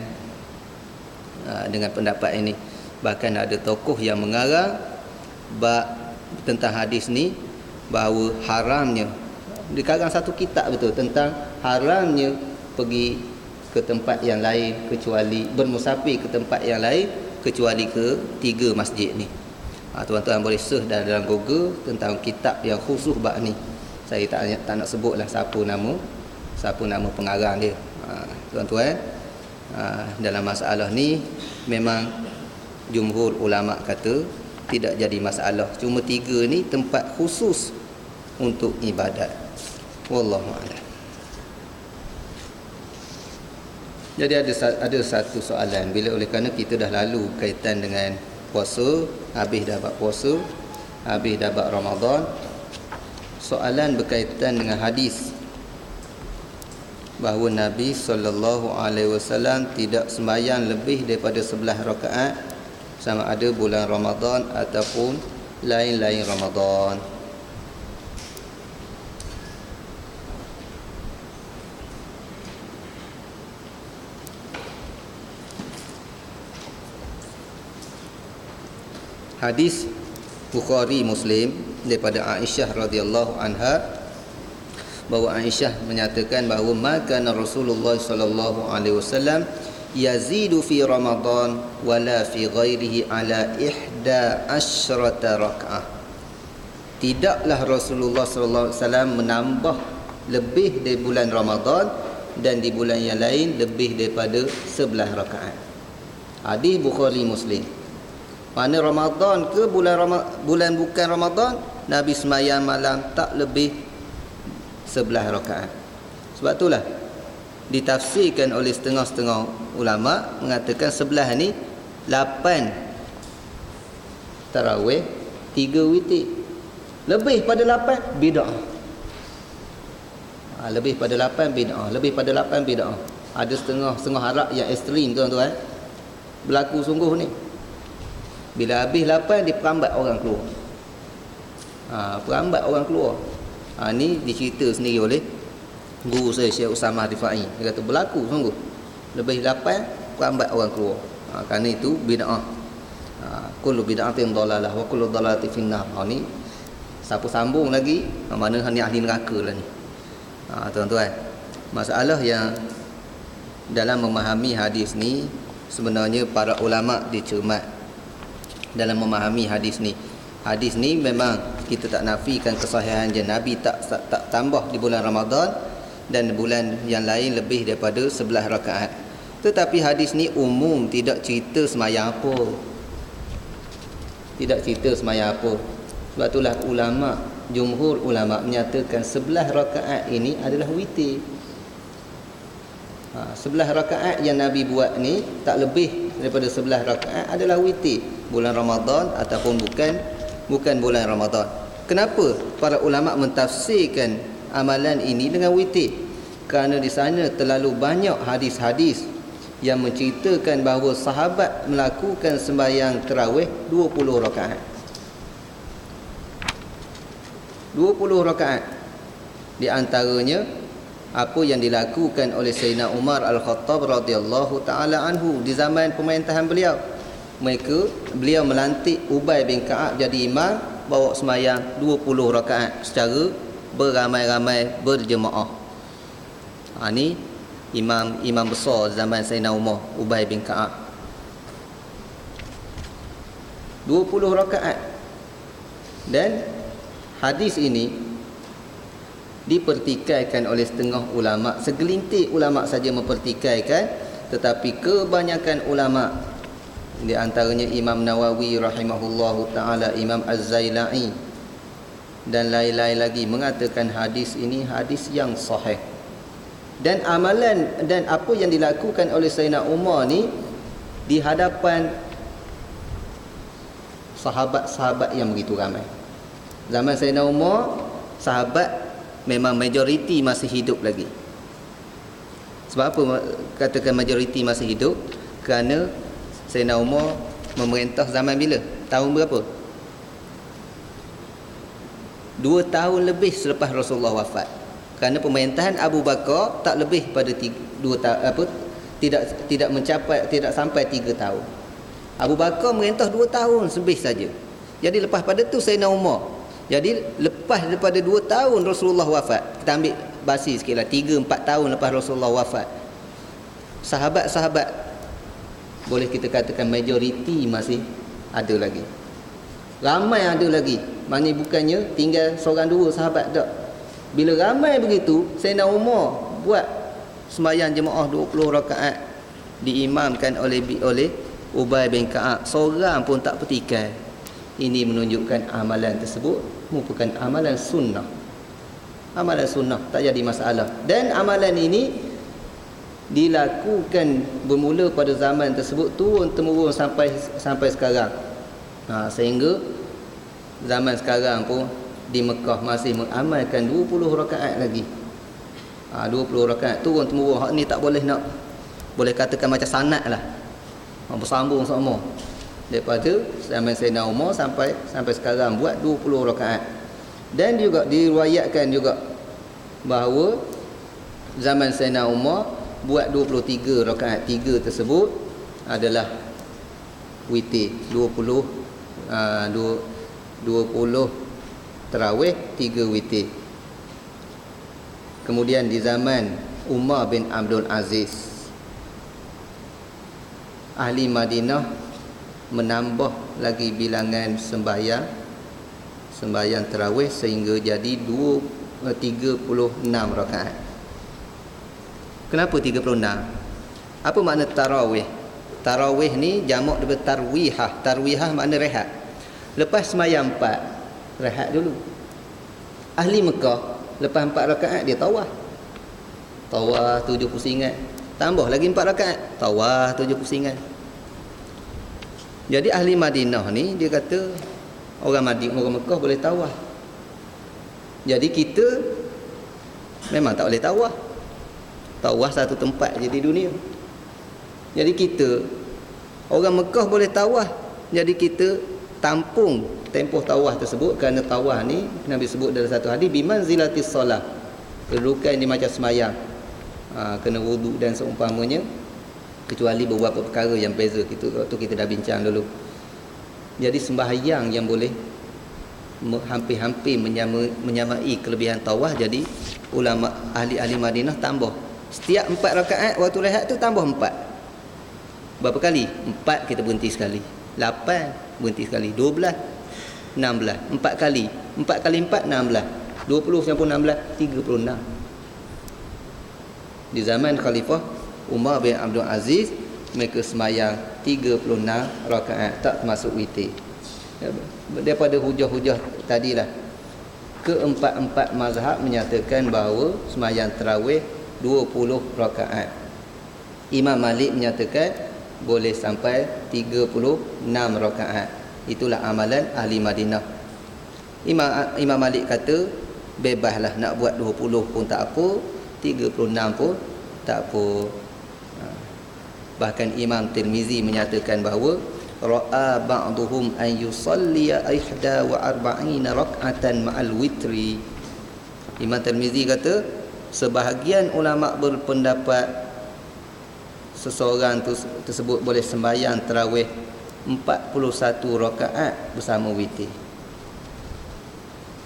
S1: pendapat ini. Bahkan ada tokoh yang mengarang bab tentang hadis ni, bahawa haramnya, dikarang satu kitab betul tentang haramnya pergi ke tempat yang lain kecuali bermusafir ke tempat yang lain kecuali ke 3 masjid ni. Tuan-tuan boleh search dalam Google tentang kitab yang khusus bab ni. Saya tak nak sebutlah siapa nama pengarang dia. Tuan-tuan, dalam masalah ni memang jumhur ulama kata tidak jadi masalah. Cuma 3 ni tempat khusus untuk ibadat. Wallahu a'lam. Jadi ada satu soalan, bila oleh kerana kita dah lalu kaitan dengan puasa, habis dah bab puasa, habis dah bab Ramadan, soalan berkaitan dengan hadis bahawa Nabi SAW tidak sembahyang lebih daripada 11 rakaat sama ada bulan Ramadan ataupun lain-lain Ramadan. Hadis Bukhari Muslim daripada Aisyah radhiyallahu anha, bahawa Aisyah menyatakan bahawa maka Rasulullah sallallahu alaihi wasallam yazidu fi Ramadan wala fi ghairihi ala 11 rakaah. Tidaklah Rasulullah sallallahu alaihi wasallam menambah lebih dari bulan Ramadan dan di bulan yang lain lebih daripada 11 rakaat. Hadis Bukhari Muslim. Mana Ramadan ke bulan bukan Ramadan, Nabi sembahyang malam tak lebih 11 rakaat. Sebab itulah ditafsirkan oleh setengah-setengah ulama mengatakan sebelah ni 8 tarawih, 3 witir. Lebih pada 8 bid'ah. Lebih pada 8 bid'ah, lebih pada 8 bid'ah. Ada setengah harap yang ekstrim tuan-tuan. Berlaku sungguh ni. Bila habis 8 dia perambat orang keluar. Perambat orang keluar. Ni dicerita sendiri oleh guru saya Syekh Usamah Rifai. Dia kata berlaku sungguh. Lebih 8 perambat orang keluar. Kerana itu bid'ah. Kullu bid'atin dhalalah wa kullu dhalalatin finnar. Ni siapa sambung lagi, mana ni ahli neraka lah ni. Tuan-tuan, masalah yang dalam memahami hadis ni, sebenarnya para ulama dicermat dalam memahami hadis ni. Hadis ni memang kita tak nafikan kesahihan je. Nabi tak tambah di bulan Ramadan dan bulan yang lain lebih daripada 11 rakaat. Tetapi hadis ni umum, tidak cerita semayang apa. Tidak cerita semayang apa. Sebab itulah jumhur ulama menyatakan 11 rakaat ini adalah witir. 11 rakaat yang Nabi buat ni tak lebih daripada 11 rakaat adalah witir. Bulan Ramadan ataupun bukan bulan Ramadan. Kenapa para ulama mentafsirkan amalan ini dengan witir? Kerana di sana terlalu banyak hadis-hadis yang menceritakan bahawa sahabat melakukan sembahyang tarawih 20 rakaat. 20 rakaat. Di antaranya apa yang dilakukan oleh Sayyidina Umar Al-Khattab radhiyallahu taala anhu di zaman pemerintahan beliau. Beliau melantik Ubay bin Ka'ab jadi imam, bawa sembahyang 20 rakaat secara beramai-ramai berjemaah. Ni imam besar zaman Sayyidina Umar, Ubay bin Ka'ab. 20 rakaat. Dan hadis ini dipertikaikan oleh setengah ulama, segelintir ulama saja mempertikaikan, tetapi kebanyakan ulama, di antaranya Imam Nawawi rahimahullahu taala, Imam Az-Zailai dan lain-lain lagi, mengatakan hadis ini hadis yang sahih. Dan amalan dan apa yang dilakukan oleh Sayyidina Umar ni di hadapan sahabat-sahabat yang begitu ramai. Zaman Sayyidina Umar, sahabat memang majoriti masih hidup lagi. Sebab apa katakan majoriti masih hidup? Kerana Sayyidina Umar memerintah zaman bila? Tahun berapa? 2 tahun lebih selepas Rasulullah wafat. Kerana pemerintahan Abu Bakar tak lebih pada 2 tahun, tidak sampai 3 tahun. Abu Bakar merintah 2 tahun lebih saja. Jadi lepas pada tu Sayyidina Umar. Jadi lepas daripada 2 tahun Rasulullah wafat, kita ambil basi sikitlah, 3-4 tahun lepas Rasulullah wafat, sahabat-sahabat boleh kita katakan majoriti masih ada lagi. Ramai ada lagi. Maknanya bukannya tinggal seorang dua sahabat tak. Bila ramai begitu, Sayyidina Umar buat sembahyang jemaah 20 rakaat diimamkan oleh Ubay bin Ka'ab. Seorang pun tak petikai. Ini menunjukkan amalan tersebut merupakan amalan sunnah. Amalan sunnah, tak jadi masalah. Dan amalan ini dilakukan bermula pada zaman tersebut, turun-temurun sampai sekarang. Sehingga zaman sekarang pun di Mekah masih mengamalkan 20 rakaat lagi. 20 rakaat turun-temurun. Hak ni tak boleh nak, boleh katakan macam sanad lah, bersambung sama daripada zaman Sayyidina Umar sampai sekarang buat 20 rakaat. Dan juga diriwayatkan juga bahawa zaman Sayyidina Umar buat 23 rakaat. 3 tersebut adalah witir, 20 tarawih, 3 witir. Kemudian di zaman Umar bin Abdul Aziz, ahli Madinah menambah lagi bilangan sembahyang tarawih sehingga jadi 36 rakaat. Kenapa 36? Apa makna tarawih? Tarawih ni jamak daripada tarwihah. Tarwihah makna rehat. Lepas sembahyang 4, rehat dulu. Ahli Mekah lepas 4 rakaat dia tawaf. tawaf 7 pusingan, tambah lagi 4 rakaat, tawaf 7 pusingan. Jadi ahli Madinah ni dia kata orang Mekah boleh tawaf. Jadi kita memang tak boleh tawaf. Tawaf satu tempat je di dunia. Jadi kita orang Mekah boleh tawaf. Jadi kita tampung tempoh tawaf tersebut, kerana tawaf ni Nabi sebut dalam satu hadis bimanzilatis solah. Kedudukan dia macam semayang. Kena wudu dan seumpamanya, kecuali beberapa perkara yang beza itu kita dah bincang dulu. Jadi sembahyang yang boleh hampir-hampir menyamai kelebihan tawaf. Jadi ulama ahli-ahli Madinah tambah setiap 4 rakaat waktu rehat tu tambah 4. Berapa kali? 4 kita berhenti sekali, 8 berhenti sekali, 12, 16, 4 kali 4 kali 4 16, 20 campur 16 36. Di zaman Khalifah Umar bin Abdul Aziz, mereka semayang 36 rakaat, tak termasuk witir. Daripada hujah-hujah tadilah, keempat-empat mazhab menyatakan bahawa semayang tarawih 20 rakaat. Imam Malik menyatakan boleh sampai 36 rakaat. Itulah amalan ahli Madinah. Imam Malik kata bebaslah, nak buat 20 pun tak apa, 36 pun tak apa. Bahkan Imam Tirmizi menyatakan bahawa ra'a ba'duhum an yusalliya 41 rak'atan ma'al witri. Imam Tirmizi kata sebahagian ulama berpendapat seseorang tersebut boleh sembahyang tarawih 41 rakaat bersama witir.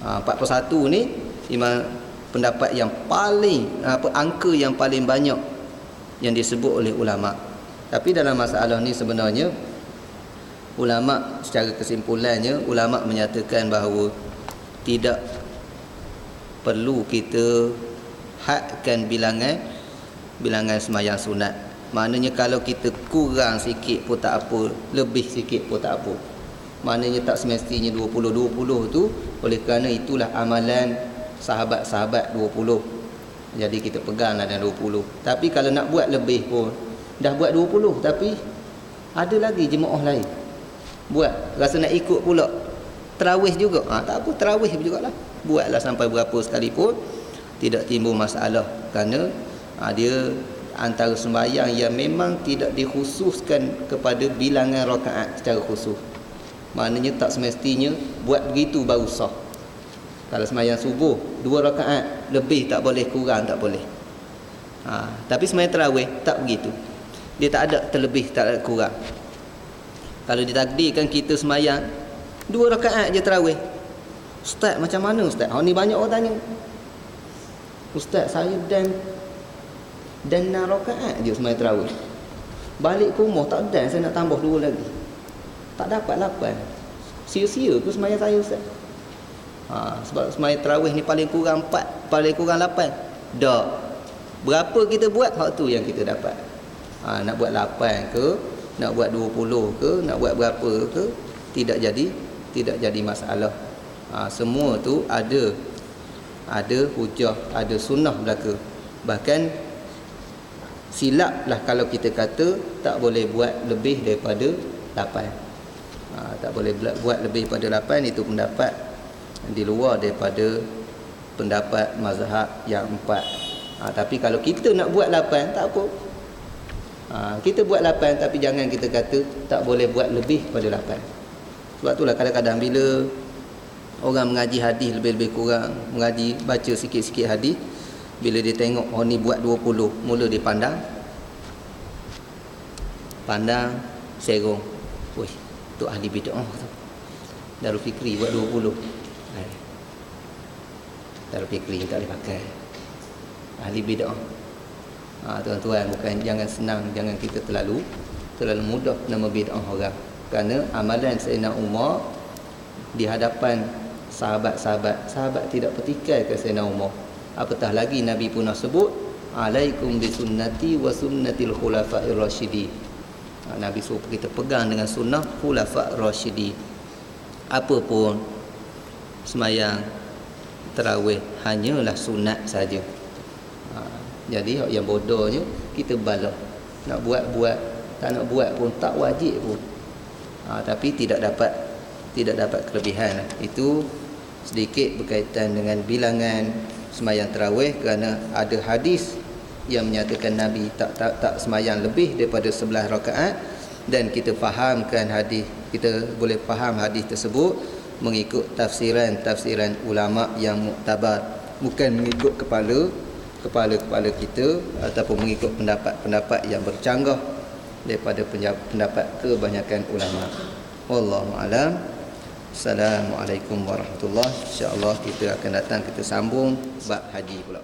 S1: 41 ni Imam pendapat yang paling angka yang paling banyak yang disebut oleh ulama. Tapi dalam masalah ni sebenarnya ulama secara kesimpulannya, ulama menyatakan bahawa tidak perlu kita hadkan bilangan sembahyang sunat. Maknanya kalau kita kurang sikit pun tak apa, lebih sikit pun tak apa. Maknanya tak semestinya 20 tu, oleh kerana itulah amalan sahabat-sahabat 20. Jadi kita peganglah dengan 20. Tapi kalau nak buat lebih pun, dah buat 20 tapi ada lagi jemaah lain buat, rasa nak ikut pula tarawih juga, tak apa, tarawih jugalah, buatlah sampai berapa sekalipun, tidak timbul masalah. Kerana dia antara sembahyang yang memang tidak dikhususkan kepada bilangan rakaat secara khusus. Maknanya tak semestinya buat begitu baru sah. Kalau sembahyang subuh 2 rakaat, lebih tak boleh, kurang tak boleh. Tapi sembahyang tarawih tak begitu. Dia tak ada terlebih, tak ada kurang. Kalau ditakdirkan kita sembahyang 2 rakaat je tarawih, ustaz macam mana ustaz? Ni banyak orang tanya. Ustaz, saya dan 6 rakaat je sembahyang tarawih. Balik ke rumah tak dan, saya nak tambah 2 lagi. Tak dapat 8. Sia-sia ke sembahyang saya ustaz? Sebab sembahyang tarawih ni paling kurang 4, paling kurang 8. Dak. Berapa kita buat, hak tu yang kita dapat. Nak buat 8 ke, nak buat 20 ke, nak buat berapa ke, tidak jadi masalah. Semua tu ada hujah, ada sunnah belaka. Bahkan silaplah kalau kita kata tak boleh buat lebih daripada 8. Tak boleh buat lebih daripada 8, itu pendapat di luar daripada pendapat mazhab yang 4. Tapi kalau kita nak buat 8, tak apa. Kita buat 8, tapi jangan kita kata tak boleh buat lebih pada 8. Sebab itulah kadang-kadang bila orang mengaji hadis lebih-lebih kurang, mengaji baca sikit-sikit hadis, bila dia tengok ni buat 20, mula dia pandang serong. Woi, tu ahli bid'ah tu. Darul Fikri buat 20. Darul Fikri tak boleh pakai. Ahli bid'ah. Tuan-tuan, bukan, jangan senang, jangan kita terlalu mudah nama bid'ah orang. Kerana amalan Sayyidina Umar di hadapan sahabat tidak petikai ke Sayyidina Umar. Apatah lagi Nabi pun nak sebut, alaikum bisunnati wa sunnatil khulafa'ir rasyidin. Nabi suruh kita pegang dengan sunnah khulafa' rasyidin. Apa pun sembahyang tarawih hanyalah sunat saja. Jadi yang bodohnya kita bala. Nak buat, tak nak buat pun tak wajib pun. Tapi tidak dapat kelebihan. Itu sedikit berkaitan dengan bilangan sembahyang tarawih, kerana ada hadis yang menyatakan Nabi tak sembahyang lebih daripada 11 rakaat, dan kita fahamkan hadis, kita boleh faham hadis tersebut mengikut tafsiran ulama yang muktabar, bukan mengikut kepala kita ataupun mengikut pendapat yang bercanggah daripada pendapat kebanyakan ulama. Wallahu alam. Assalamualaikum warahmatullahi. Insya-Allah kita akan datang, kita sambung bab haji pula.